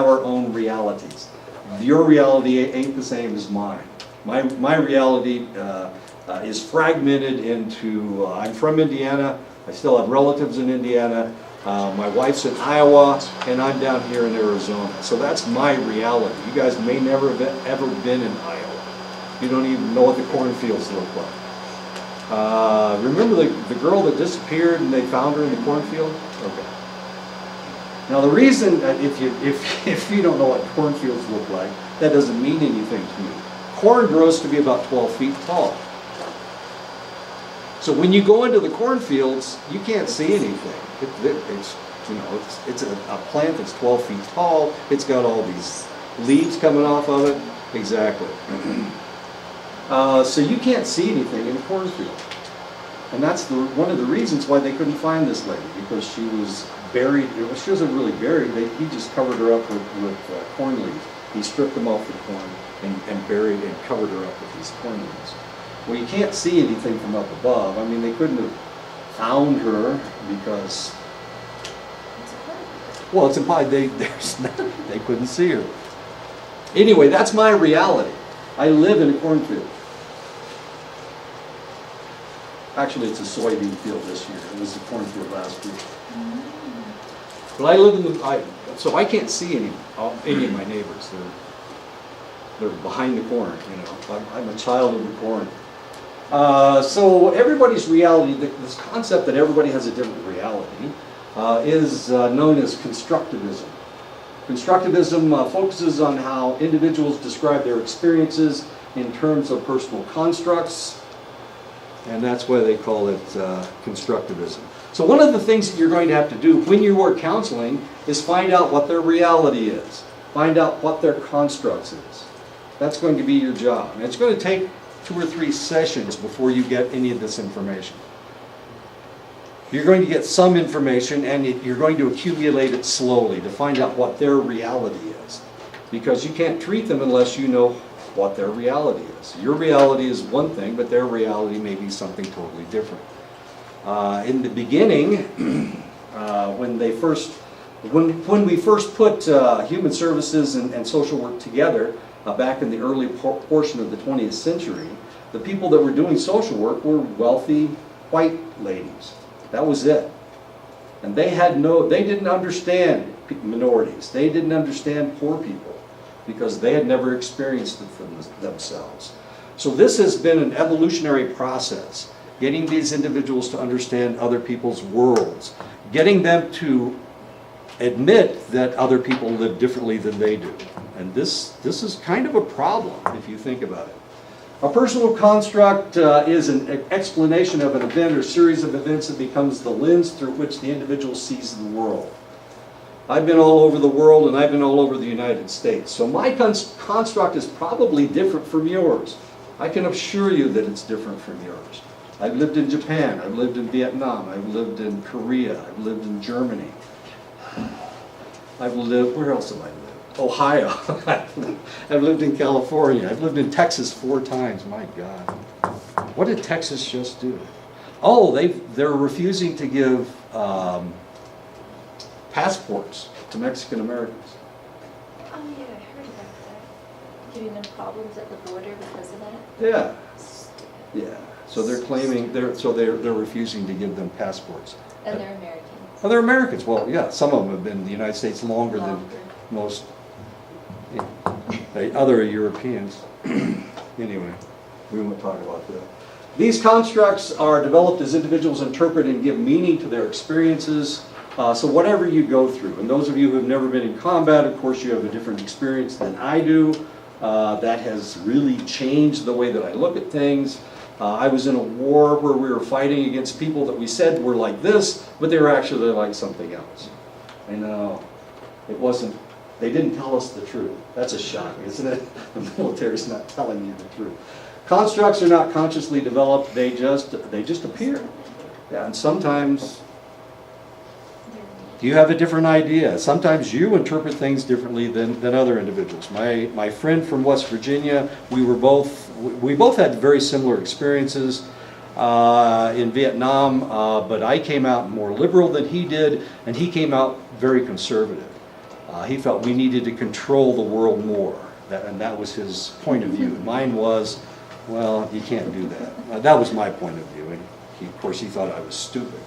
our own realities. Your reality ain't the same as mine. My reality is fragmented into, I'm from Indiana, I still have relatives in Indiana, my wife's in Iowa, and I'm down here in Arizona. So that's my reality. You guys may never have ever been in Iowa. You don't even know what the cornfields look like. Remember the girl that disappeared and they found her in the cornfield? Okay. Now the reason, if you don't know what cornfields look like, that doesn't mean anything to you. Corn grows to be about 12 feet tall. So when you go into the cornfields, you can't see anything. It's a plant that's 12 feet tall. It's got all these leaves coming off of it. Exactly. So you can't see anything in a cornfield. And that's one of the reasons why they couldn't find this lady, because she was buried. She wasn't really buried. He just covered her up with corn leaves. He stripped them off the corn and buried and covered her up with these corn leaves. Well, you can't see anything from up above. I mean, they couldn't have found her because, well, it's implied they couldn't see her. Anyway, that's my reality. I live in a cornfield. Actually, it's a soybean field this year. It was a cornfield last week. But I live in so I can't see any of my neighbors. They're behind the corn. I'm a child of the corn. So everybody's reality, this concept that everybody has a different reality, is known as Constructivism. Constructivism focuses on how individuals describe their experiences in terms of personal constructs, and that's why they call it Constructivism. So one of the things that you're going to have to do when you are counseling is find out what their reality is. Find out what their constructs is. That's going to be your job. And it's going to take 2 or 3 sessions before you get any of this information. You're going to get some information and you're going to accumulate it slowly to find out what their reality is. Because you can't treat them unless you know what their reality is. Your reality is one thing, but their reality may be something totally different. In the beginning, when we first put human services and social work together, back in the early portion of the 20th century, the people that were doing social work were wealthy white ladies. That was it. And they didn't understand minorities. They didn't understand poor people because they had never experienced it for themselves. So this has been an evolutionary process, getting these individuals to understand other people's worlds, getting them to admit that other people live differently than they do. And this is kind of a problem if you think about it. A personal construct is an explanation of an event or series of events that becomes the lens through which the individual sees the world. I've been all over the world and I've been all over the United States. So my construct is probably different from yours. I can assure you that it's different from yours. I've lived in Japan, I've lived in Vietnam, I've lived in Korea, I've lived in Germany. Where else have I lived? Ohio. I've lived in California. I've lived in Texas 4 times. My God. What did Texas just do? Oh, they're refusing to give passports to Mexican Americans. Oh yeah, I heard about that. Giving them problems at the border because of that? Yeah. Yeah. So they're claiming they're refusing to give them passports. And they're Americans. Oh, they're Americans. Well, yeah, some of them have been in the United States longer. Than most other Europeans. Anyway, we won't talk about that. These constructs are developed as individuals interpret and give meaning to their experiences. So whatever you go through, and those of you who have never been in combat, of course you have a different experience than I do. That has really changed the way that I look at things. I was in a war where we were fighting against people that we said were like this, but they were actually like something else. I know. It wasn't. They didn't tell us the truth. That's a shock, isn't it? The military's not telling you the truth. Constructs are not consciously developed. They just appear. Yeah, and sometimes you have a different idea. Sometimes you interpret things differently than other individuals. My friend from West Virginia, we both had very similar experiences in Vietnam, but I came out more liberal than he did, and he came out very conservative. He felt we needed to control the world more, and that was his point of view. Mine was, well, you can't do that. That was my point of view, and of course he thought I was stupid.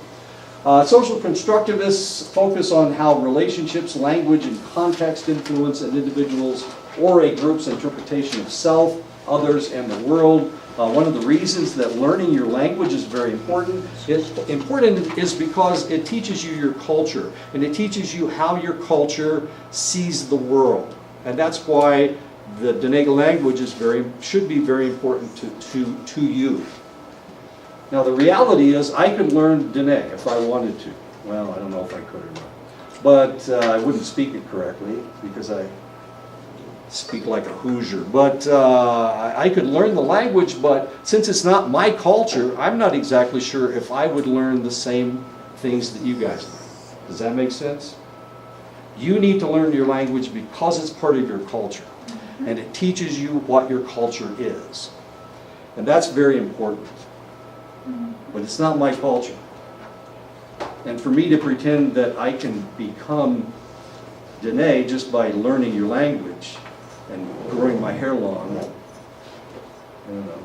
Social constructivists focus on how relationships, language, and context influence an individual's or a group's interpretation of self, others, and the world. One of the reasons that learning your language is very important is because it teaches you your culture, and it teaches you how your culture sees the world. And that's why the Diné language should be very important to you. Now the reality is I could learn Diné if I wanted to. Well, I don't know if I could or not. But I wouldn't speak it correctly because I speak like a Hoosier. But I could learn the language, but since it's not my culture, I'm not exactly sure if I would learn the same things that you guys learn. Does that make sense? You need to learn your language because it's part of your culture. And it teaches you what your culture is. And that's very important. But it's not my culture. And for me to pretend that I can become Diné just by learning your language and growing my hair long, I don't know.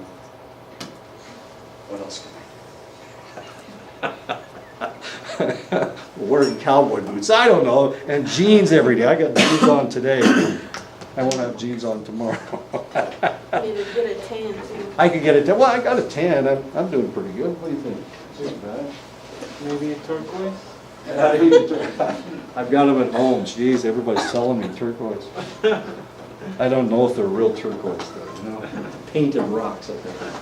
What else can I do? Wearing cowboy boots, I don't know, and jeans every day. I got jeans on today. I won't have jeans on tomorrow. You need to get a tan too. I could get a tan. Well, I got a tan. I'm doing pretty good. What do you think? Not bad. Maybe a turquoise? I've got them at home. Jeez, everybody's telling me turquoise. I don't know if they're real turquoise though, you know? Painted rocks up there.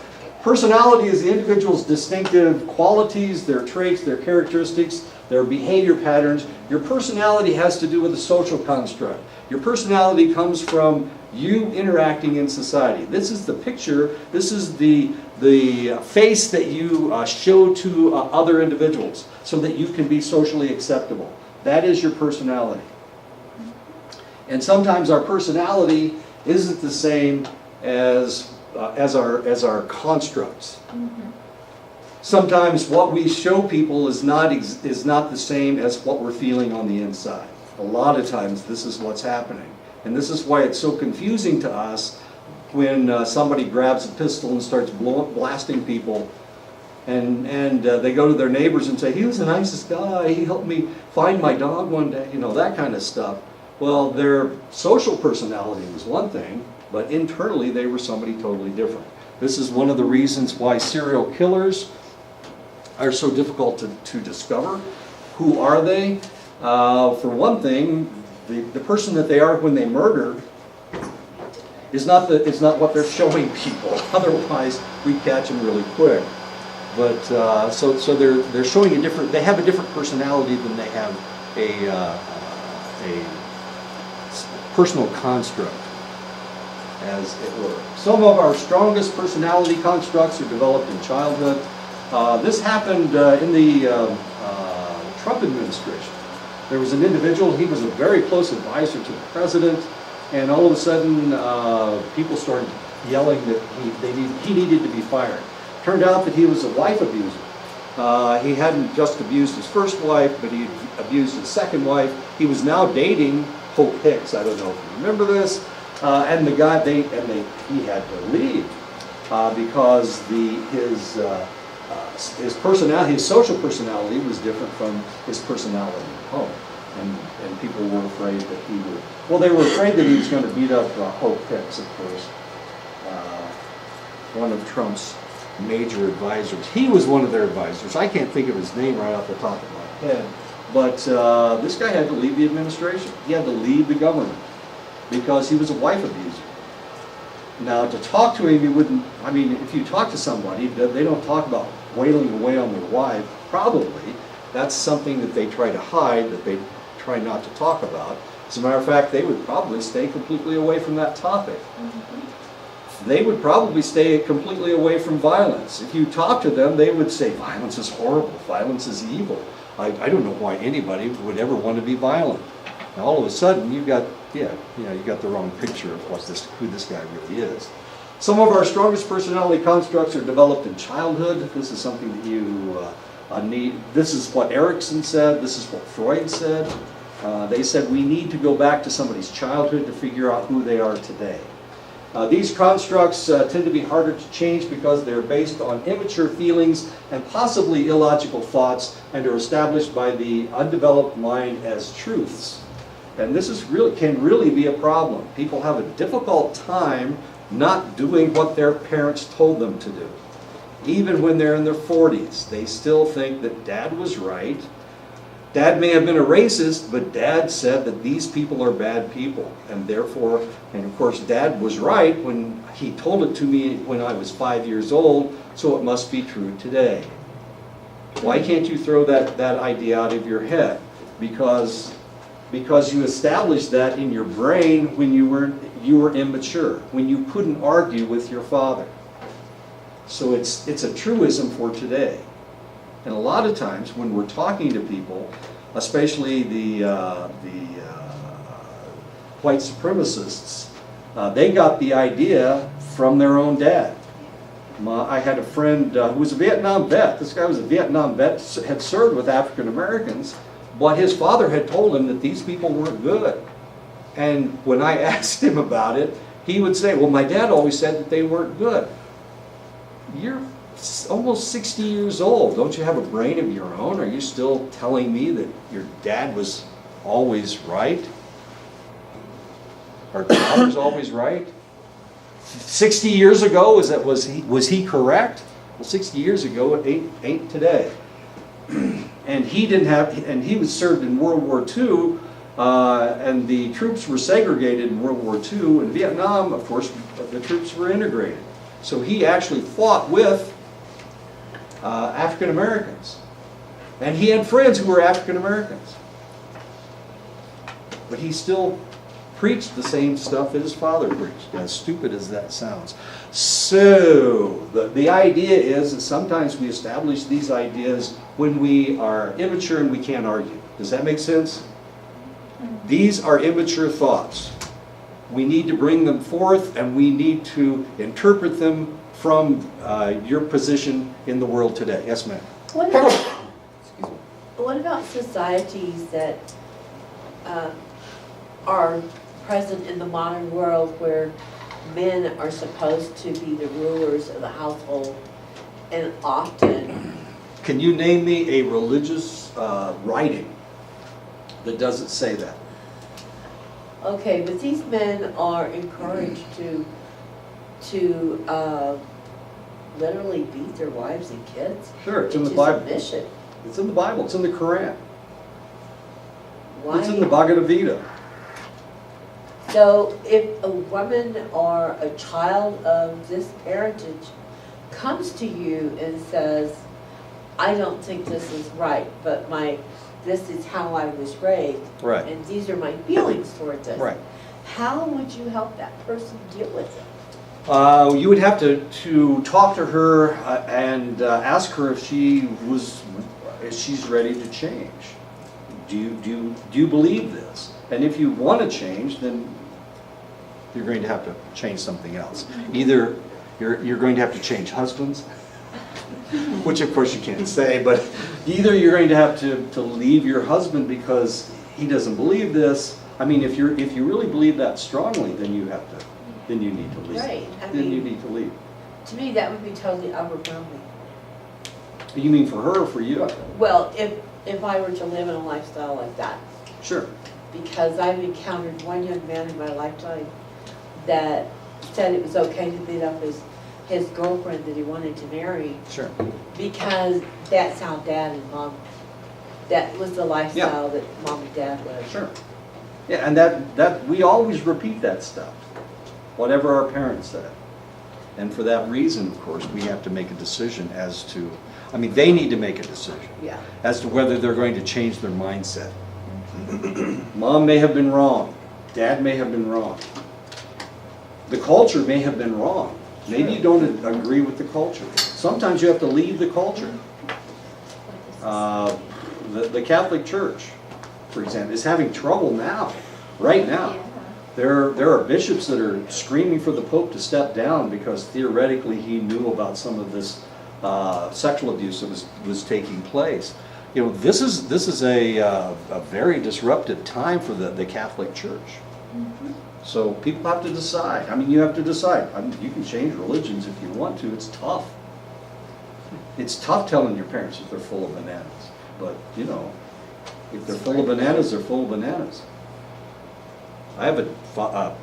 Personality is the individual's distinctive qualities, their traits, their characteristics, their behavior patterns. Your personality has to do with the social construct. Your personality comes from you interacting in society. This is the picture, this is the face that you show to other individuals so that you can be socially acceptable. That is your personality. And sometimes our personality isn't the same as our constructs. sometimes what we show people is not the same as what we're feeling on the inside. A lot of times this is what's happening. And this is why it's so confusing to us when somebody grabs a pistol and starts blasting people, and they go to their neighbors and say, he was the nicest guy, he helped me find my dog one day, you know, that kind of stuff. Well, their social personality was one thing, but internally they were somebody totally different. This is one of the reasons why serial killers are so difficult to discover. Who are they? For one thing, the person that they are when they murder is not what they're showing people. Otherwise, we catch them really quick. But so they're showing a different. They have a different personality than they have a personal construct, as it were. Some of our strongest personality constructs are developed in childhood. This happened in the Trump administration. There was an individual, he was a very close advisor to the president, and all of a sudden people started yelling that he needed to be fired. Turned out that he was a wife abuser. He hadn't just abused his first wife, but he abused his second wife. He was now dating Hope Hicks. I don't know if you remember this. And the guy, he had to leave because his personality, his social personality was different from his personality at home. And people were afraid that he would, well, they were afraid that he was going to beat up Hope Hicks, of course, one of Trump's major advisors. He was one of their advisors. I can't think of his name right off the top of my head, but this guy had to leave the administration. He had to leave the government because he was a wife abuser. Now, to talk to him, you wouldn't, I mean, if you talk to somebody, they don't talk about wailing away on their wife, probably. That's something that they try to hide, that they try not to talk about. As a matter of fact, they would probably stay completely away from that topic. They would probably stay completely away from violence. If you talk to them, they would say, violence is horrible, violence is evil. I don't know why anybody would ever want to be violent. And all of a sudden, you got the wrong picture of who this guy really is. Some of our strongest personality constructs are developed in childhood. This is something that you need. This is what Erickson said. This is what Freud said. They said we need to go back to somebody's childhood to figure out who they are today. These constructs tend to be harder to change because they're based on immature feelings and possibly illogical thoughts, and are established by the undeveloped mind as truths. And this can really be a problem. People have a difficult time not doing what their parents told them to do. Even when they're in their 40s, they still think that Dad was right. Dad may have been a racist, but Dad said that these people are bad people. And therefore, and of course, Dad was right when he told it to me when I was 5 years old, so it must be true today. Why can't you throw that idea out of your head? Because you established that in your brain when you were immature, when you couldn't argue with your father. So it's a truism for today. And a lot of times when we're talking to people, especially the white supremacists, they got the idea from their own dad. I had a friend who was a Vietnam vet. This guy was a Vietnam vet, had served with African Americans, but his father had told him that these people weren't good. And when I asked him about it, he would say, well, my dad always said that they weren't good. You're almost 60 years old. Don't you have a brain of your own? Are you still telling me that your dad was always right? Our dad was always right? 60 years ago, was he correct? Well, 60 years ago, it ain't today. And he was served in World War II, and the troops were segregated in World War II. In Vietnam, of course, the troops were integrated. So he actually fought with African Americans. And he had friends who were African Americans. But he still preached the same stuff that his father preached, as stupid as that sounds. So, the idea is that sometimes we establish these ideas when we are immature and we can't argue. Does that make sense? These are immature thoughts. We need to bring them forth, and we need to interpret them from your position in the world today. Yes, ma'am. What about societies that are present in the modern world where men are supposed to be the rulers of the household and often... Can you name me a religious writing that doesn't say that? Okay, but these men are encouraged to literally beat their wives and kids. Sure, it's in the into Bible. submission. It's in the Bible. It's in the Quran. Why? It's in the Bhagavad Gita. So if a woman or a child of this parentage comes to you and says, I don't think this is right, but this is how I was raised, Right. and these are my feelings towards this. Right. How would you help that person deal with it? You would have to talk to her and ask her if she's ready to change. Do you believe this? And if you want to change, then you're going to have to change something else. Either you're going to have to change husbands, which of course you can't say, but either you're going to have to leave your husband because he doesn't believe this. I mean, if you really believe that strongly, then you need to leave. Right. Then you need to leave. To me, that would be totally overwhelming. You mean for her or for you? Well, if I were to live in a lifestyle like that, Sure. because I've encountered one young man in my lifetime that said it was okay to beat up his girlfriend that he wanted to marry Sure. because that's how dad and mom, that was the lifestyle that mom and dad lived. Sure. Yeah, and that we always repeat that stuff, whatever our parents said. And for that reason, of course, we have to make a decision as to, I mean, they need to make a decision Yeah. as to whether they're going to change their mindset. Mom may have been wrong. Dad may have been wrong. The culture may have been wrong. Maybe you don't agree with the culture. Sometimes you have to leave the culture. The Catholic Church, for example, is having trouble now, right now. Yeah. There are bishops that are screaming for the Pope to step down because theoretically he knew about some of this sexual abuse that was taking place. You know, this is a very disruptive time for the Catholic Church. Mm-hmm. So people have to decide. I mean, you have to decide. I mean, you can change religions if you want to. It's tough. It's tough telling your parents that they're full of bananas. But, you know, if they're full of bananas, they're full of bananas. I have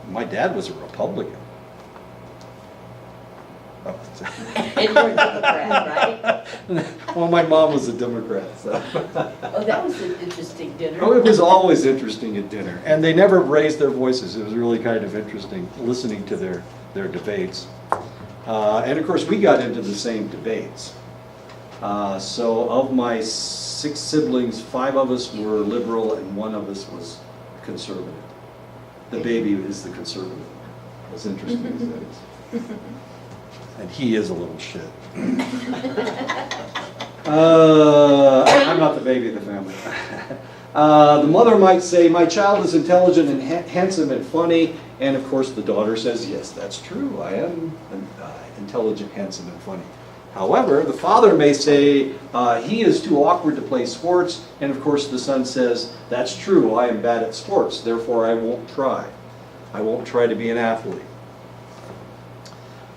my dad was a Republican. Oh. And you're a Democrat, right? Well, my mom was a Democrat. So. Oh, that was an interesting dinner. Oh, it was always interesting at dinner. And they never raised their voices. It was really kind of interesting listening to their debates. And of course, we got into the same debates. So of my 6 siblings, 5 of us were liberal and 1 of us was conservative. The baby is the conservative, as interesting as that is. And he is a little shit. I'm not the baby of the family. The mother might say, my child is intelligent and handsome and funny. And of course the daughter says, yes, that's true. I am intelligent, handsome, and funny. However, the father may say, he is too awkward to play sports. And of course the son says, that's true, I am bad at sports, therefore I won't try. I won't try to be an athlete.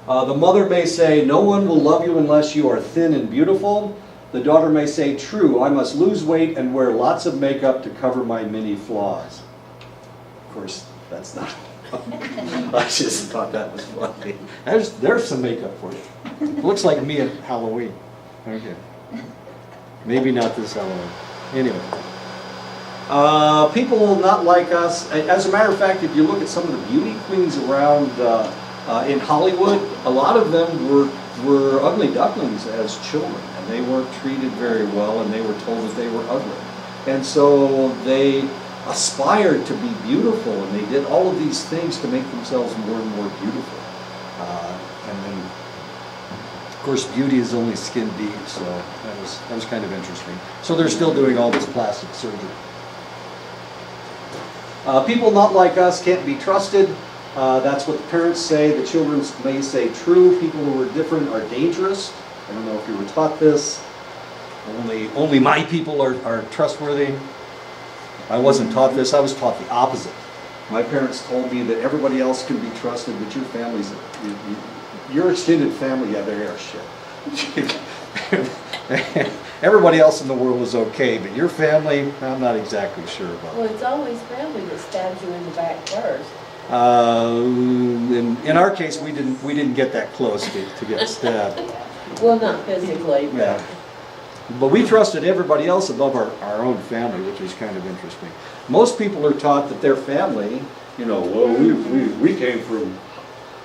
The mother may say, no one will love you unless you are thin and beautiful. The daughter may say, true, I must lose weight and wear lots of makeup to cover my many flaws. Of course, that's not. I just thought that was funny. There's some makeup for you. Looks like me at Halloween. Okay. Maybe not this Halloween. Anyway. People will not like us. As a matter of fact, if you look at some of the beauty queens around in Hollywood, a lot of them were ugly ducklings as children, and they weren't treated very well, and they were told that they were ugly. And so they aspired to be beautiful, and they did all of these things to make themselves more and more beautiful. And then, of course, beauty is only skin deep, so that was kind of interesting. So they're still doing all this plastic surgery. People not like us can't be trusted. That's what the parents say. The children may say true. People who are different are dangerous. I don't know if you were taught this. Only my people are trustworthy. I wasn't taught this. I was taught the opposite. My parents told me that everybody else can be trusted, but your family's, your extended family, yeah, they are shit. Everybody else in the world is okay, but your family, I'm not exactly sure about. Well, it's always family that stabs you in the back first. In our case, we didn't get that close to get stabbed. Well, not physically, but. Yeah. But we trusted everybody else above our own family, which is kind of interesting. Most people are taught that their family, well, we came from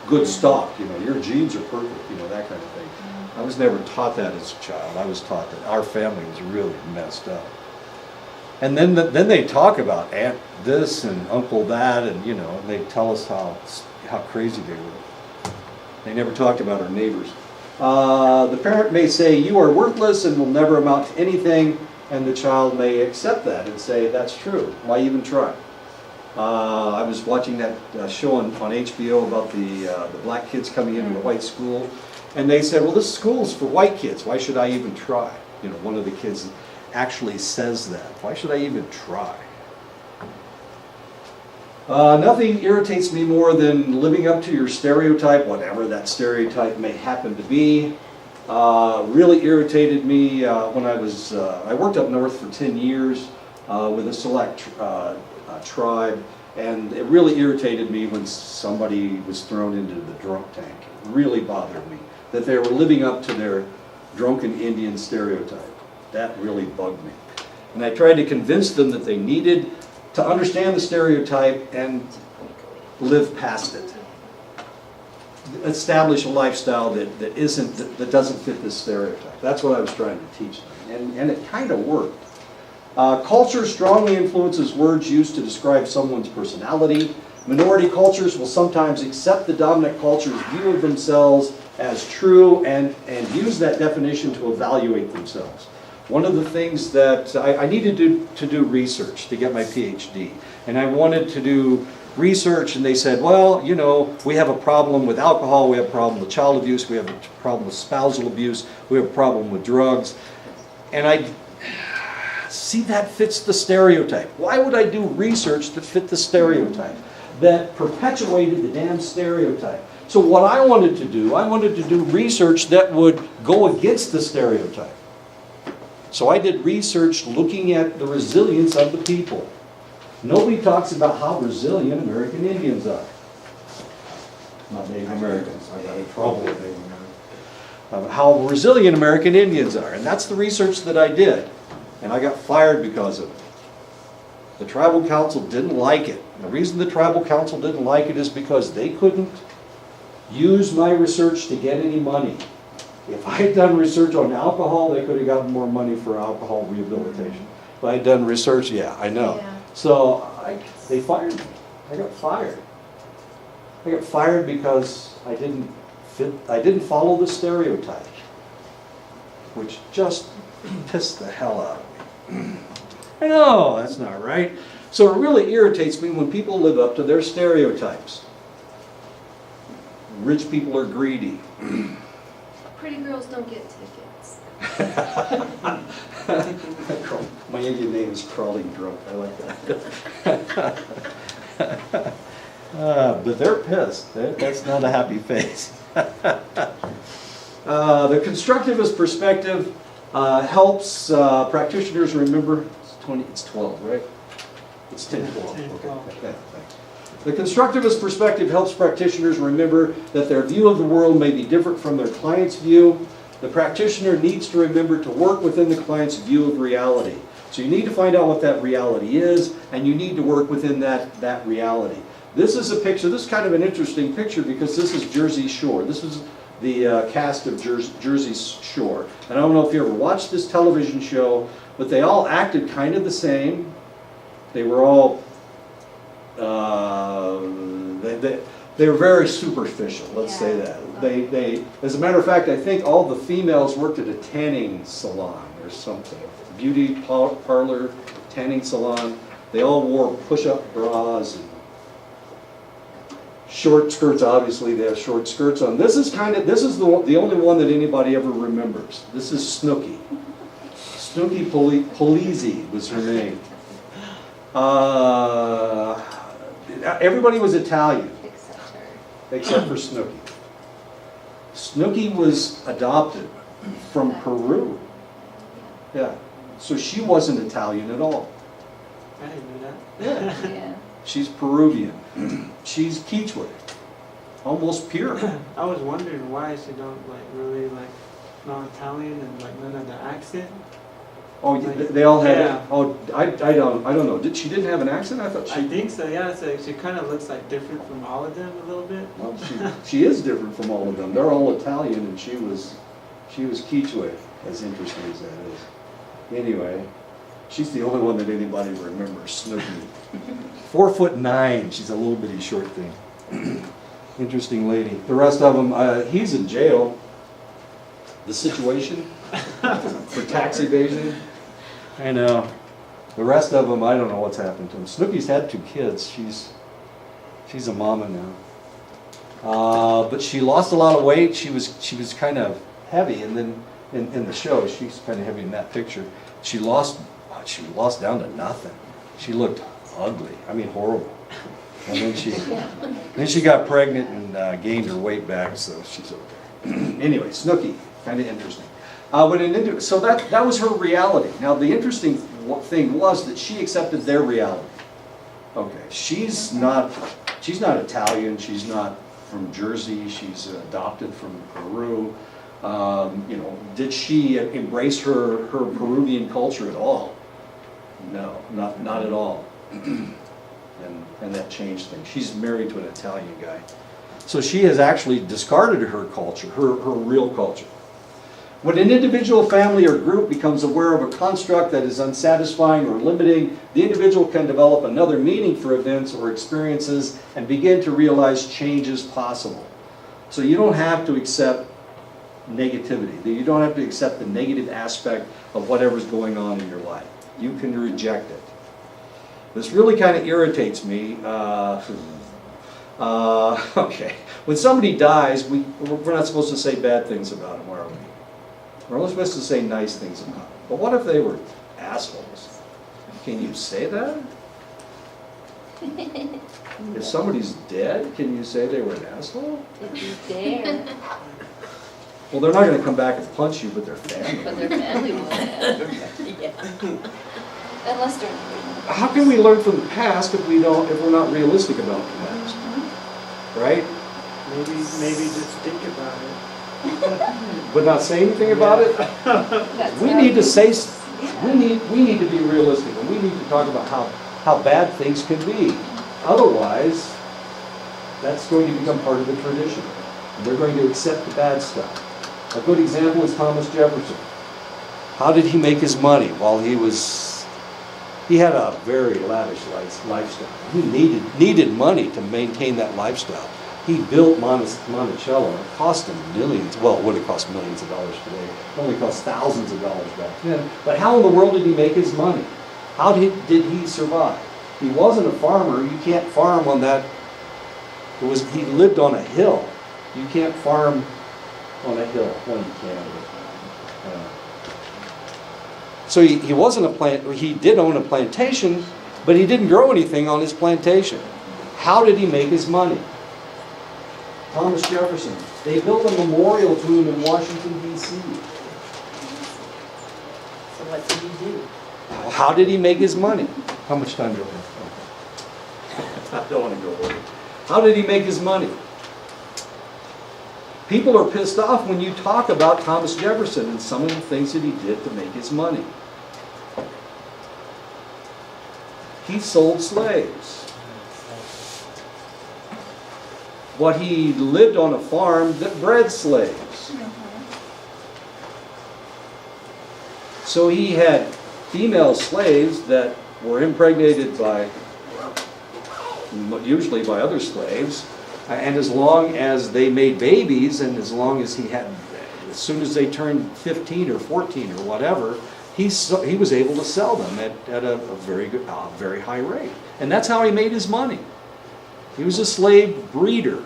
good stock, your genes are perfect, that kind of thing. I was never taught that as a child. I was taught that our family was really messed up. And then they talk about aunt this and uncle that, and and they tell us how crazy they were. They never talked about our neighbors. The parent may say, you are worthless and will never amount to anything, and the child may accept that and say, that's true, why even try? I was watching that show on HBO about the black kids coming into a white school, and they said, well, this school's for white kids, why should I even try? One of the kids actually says that, why should I even try? Nothing irritates me more than living up to your stereotype, whatever that stereotype may happen to be. Really irritated me when I worked up north for 10 years with a select tribe, and it really irritated me when somebody was thrown into the drunk tank. It really bothered me that they were living up to their drunken Indian stereotype. That really bugged me. And I tried to convince them that they needed to understand the stereotype and live past it. Establish a lifestyle that doesn't fit this stereotype. That's what I was trying to teach them, and it kind of worked. Culture strongly influences words used to describe someone's personality. Minority cultures will sometimes accept the dominant culture's view of themselves as true and use that definition to evaluate themselves. One of the things that I needed to do research to get my PhD, and I wanted to do research, and they said, well, we have a problem with alcohol, we have a problem with child abuse, we have a problem with spousal abuse, we have a problem with drugs, and I see that fits the stereotype. Why would I do research that fit the stereotype, that perpetuated the damn stereotype? So what I wanted to do research that would go against the stereotype. So I did research looking at the resilience of the people. Nobody talks about how resilient American Indians are. Not Native Americans. I got in trouble with Native Americans. How resilient American Indians are. And that's the research that I did. And I got fired because of it. The Tribal Council didn't like it. And the reason the Tribal Council didn't like it is because they couldn't use my research to get any money. If I had done research on alcohol, they could have gotten more money for alcohol rehabilitation. If I had done research, yeah, I know. Yeah. So they fired me. I got fired. I got fired because I didn't follow the stereotype, which just pissed the hell out of me. I know, that's not right. So it really irritates me when people live up to their stereotypes. Rich people are greedy. Pretty girls don't get tickets. My Indian name is Crawling Drunk. I like that. But they're pissed. That's not a happy face. The constructivist perspective helps practitioners remember. It's 12, right? It's 10, 12. 10, 12. Okay, thanks. The constructivist perspective helps practitioners remember that their view of the world may be different from their client's view. The practitioner needs to remember to work within the client's view of reality. So you need to find out what that reality is, and you need to work within that reality. This is a picture, this is kind of an interesting picture because this is Jersey Shore. This is the cast of Jersey Shore. And I don't know if you ever watched this television show, but they all acted kind of the same. They were all they were very superficial, let's say that. They, as a matter of fact, I think all the females worked at a tanning salon or something. Beauty parlor, tanning salon. They all wore push-up bras. Short skirts, obviously, they have short skirts on. This is the only one that anybody ever remembers. This is Snooky. Snooky Polizzi was her name. Everybody was Italian, Except her. except for Snooky. Snooky was adopted from Peru. Yeah, so she wasn't Italian at all. I didn't know that. Yeah. Yeah. She's Peruvian. She's Quichua, almost pure. I was wondering why she don't like really like not Italian and like none of the accent. Oh, they all had. Yeah. Oh, I don't know. She didn't have an accent? I thought she. I think so. Yeah, so she kind of looks like different from all of them a little bit. Well, she is different from all of them. They're all Italian, and she was Quichua. As interesting as that is. Anyway, she's the only one that anybody remembers. Snooky. 4'9". She's a little bitty short thing. Interesting lady. The rest of them, he's in jail. The situation for tax evasion. I know. The rest of them, I don't know what's happened to them. Snooky's had 2 kids. She's a mama now. But she lost a lot of weight. She was kind of heavy, and then in the show, she's kind of heavy in that picture. She lost down to nothing. She looked ugly. I mean, horrible. And then she got pregnant and gained her weight back, so she's okay. Anyway, Snooky, kind of interesting. So that was her reality. Now the interesting thing was that she accepted their reality. Okay, she's not Italian. She's not from Jersey. She's adopted from Peru. Did she embrace her Peruvian culture at all? No, not at all. And that changed things. She's married to an Italian guy. So she has actually discarded her culture, her real culture. When an individual, family, or group becomes aware of a construct that is unsatisfying or limiting, the individual can develop another meaning for events or experiences and begin to realize change is possible. So you don't have to accept negativity. You don't have to accept the negative aspect of whatever's going on in your life. You can reject it. This really kind of irritates me. Okay. When somebody dies, we're not supposed to say bad things about them, are we? We're only supposed to say nice things about them. But what if they were assholes? Can you say that? If somebody's dead, can you say they were an asshole? If you dare. Well, they're not going to come back and punch you, but their family. But their family will have. Unless they're. How can we learn from the past if we're not realistic about the past? Right? Maybe just think about it. But not say anything about it? We need to say, we need to be realistic, and we need to talk about how bad things can be. Otherwise, that's going to become part of the tradition. They're going to accept the bad stuff. A good example is Thomas Jefferson. How did he make his money? Well, he had a very lavish lifestyle. He needed money to maintain that lifestyle. He built Monticello. It cost him millions. Well, it would have cost millions of dollars today. It only cost thousands of dollars back then. But how in the world did he make his money? How did he survive? He wasn't a farmer. You can't farm on that. He lived on a hill. You can't farm on a hill. Well, you can. So he wasn't he did own a plantation, but he didn't grow anything on his plantation. How did he make his money? Thomas Jefferson. They built a memorial to him in Washington, D.C. So what did he do? How did he make his money? How much time do I have? I don't want to go over it. How did he make his money? People are pissed off when you talk about Thomas Jefferson and some of the things that he did to make his money. He sold slaves. What he lived on a farm that bred slaves. So he had female slaves that were impregnated usually by other slaves, and as long as they made babies, and as soon as they turned 15 or 14 or whatever, he was able to sell them at a very high rate, and that's how he made his money. He was a slave breeder.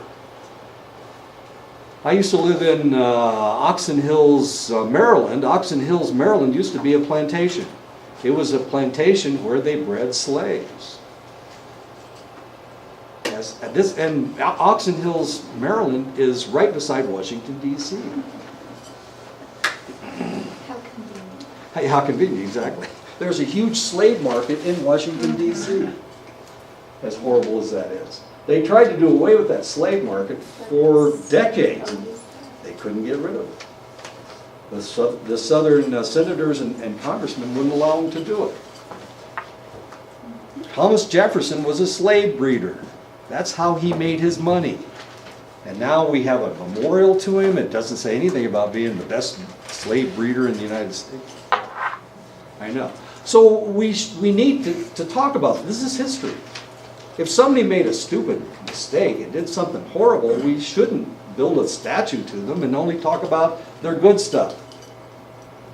I used to live in Oxon Hills, Maryland. Oxon Hills, Maryland used to be a plantation. It was a plantation where they bred slaves. And Oxon Hills, Maryland is right beside Washington, D.C. How convenient. Hey, how convenient, exactly. There's a huge slave market in Washington, D.C., as horrible as that is. They tried to do away with that slave market for decades. They couldn't get rid of it. The Southern senators and congressmen wouldn't allow them to do it. Thomas Jefferson was a slave breeder. That's how he made his money. And now we have a memorial to him. It doesn't say anything about being the best slave breeder in the United States. I know. So we need to talk about this. This is history. If somebody made a stupid mistake and did something horrible, we shouldn't build a statue to them and only talk about their good stuff.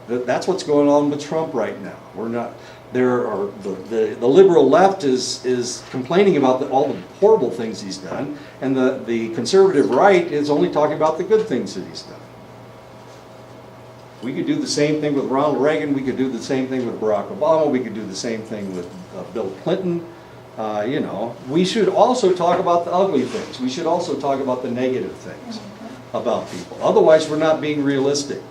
That's what's going on with Trump right now. We're not. The liberal left is complaining about all the horrible things he's done, and the conservative right is only talking about the good things that he's done. We could do the same thing with Ronald Reagan. We could do the same thing with Barack Obama. We could do the same thing with Bill Clinton. You know, we should also talk about the ugly things. We should also talk about the negative things about people. Otherwise, we're not being realistic.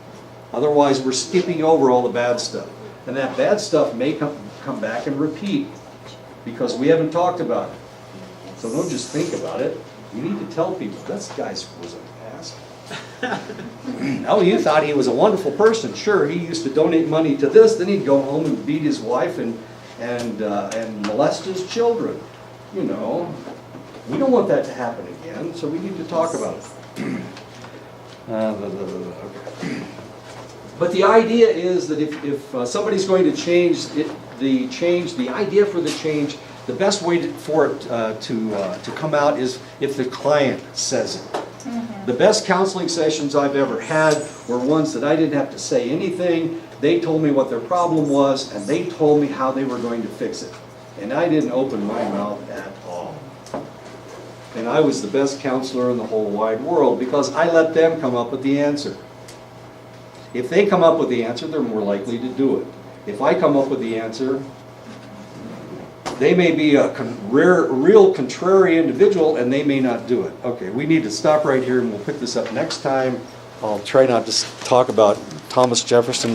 Otherwise, we're skipping over all the bad stuff. And that bad stuff may come back and repeat because we haven't talked about it. So don't just think about it. You need to tell people, this guy was an ass. Oh, you thought he was a wonderful person. Sure, he used to donate money to this, then he'd go home and beat his wife and molest his children. You know, we don't want that to happen again, so we need to talk about it. Okay. But the idea is that if somebody's going to change the idea for the change, the best way for it to come out is if the client says it. The best counseling sessions I've ever had were ones that I didn't have to say anything. They told me what their problem was, and they told me how they were going to fix it. And I didn't open my mouth at all. And I was the best counselor in the whole wide world because I let them come up with the answer. If they come up with the answer, they're more likely to do it. If I come up with the answer, they may be a real contrary individual and they may not do it. Okay, we need to stop right here and we'll pick this up next time. I'll try not to talk about Thomas Jefferson.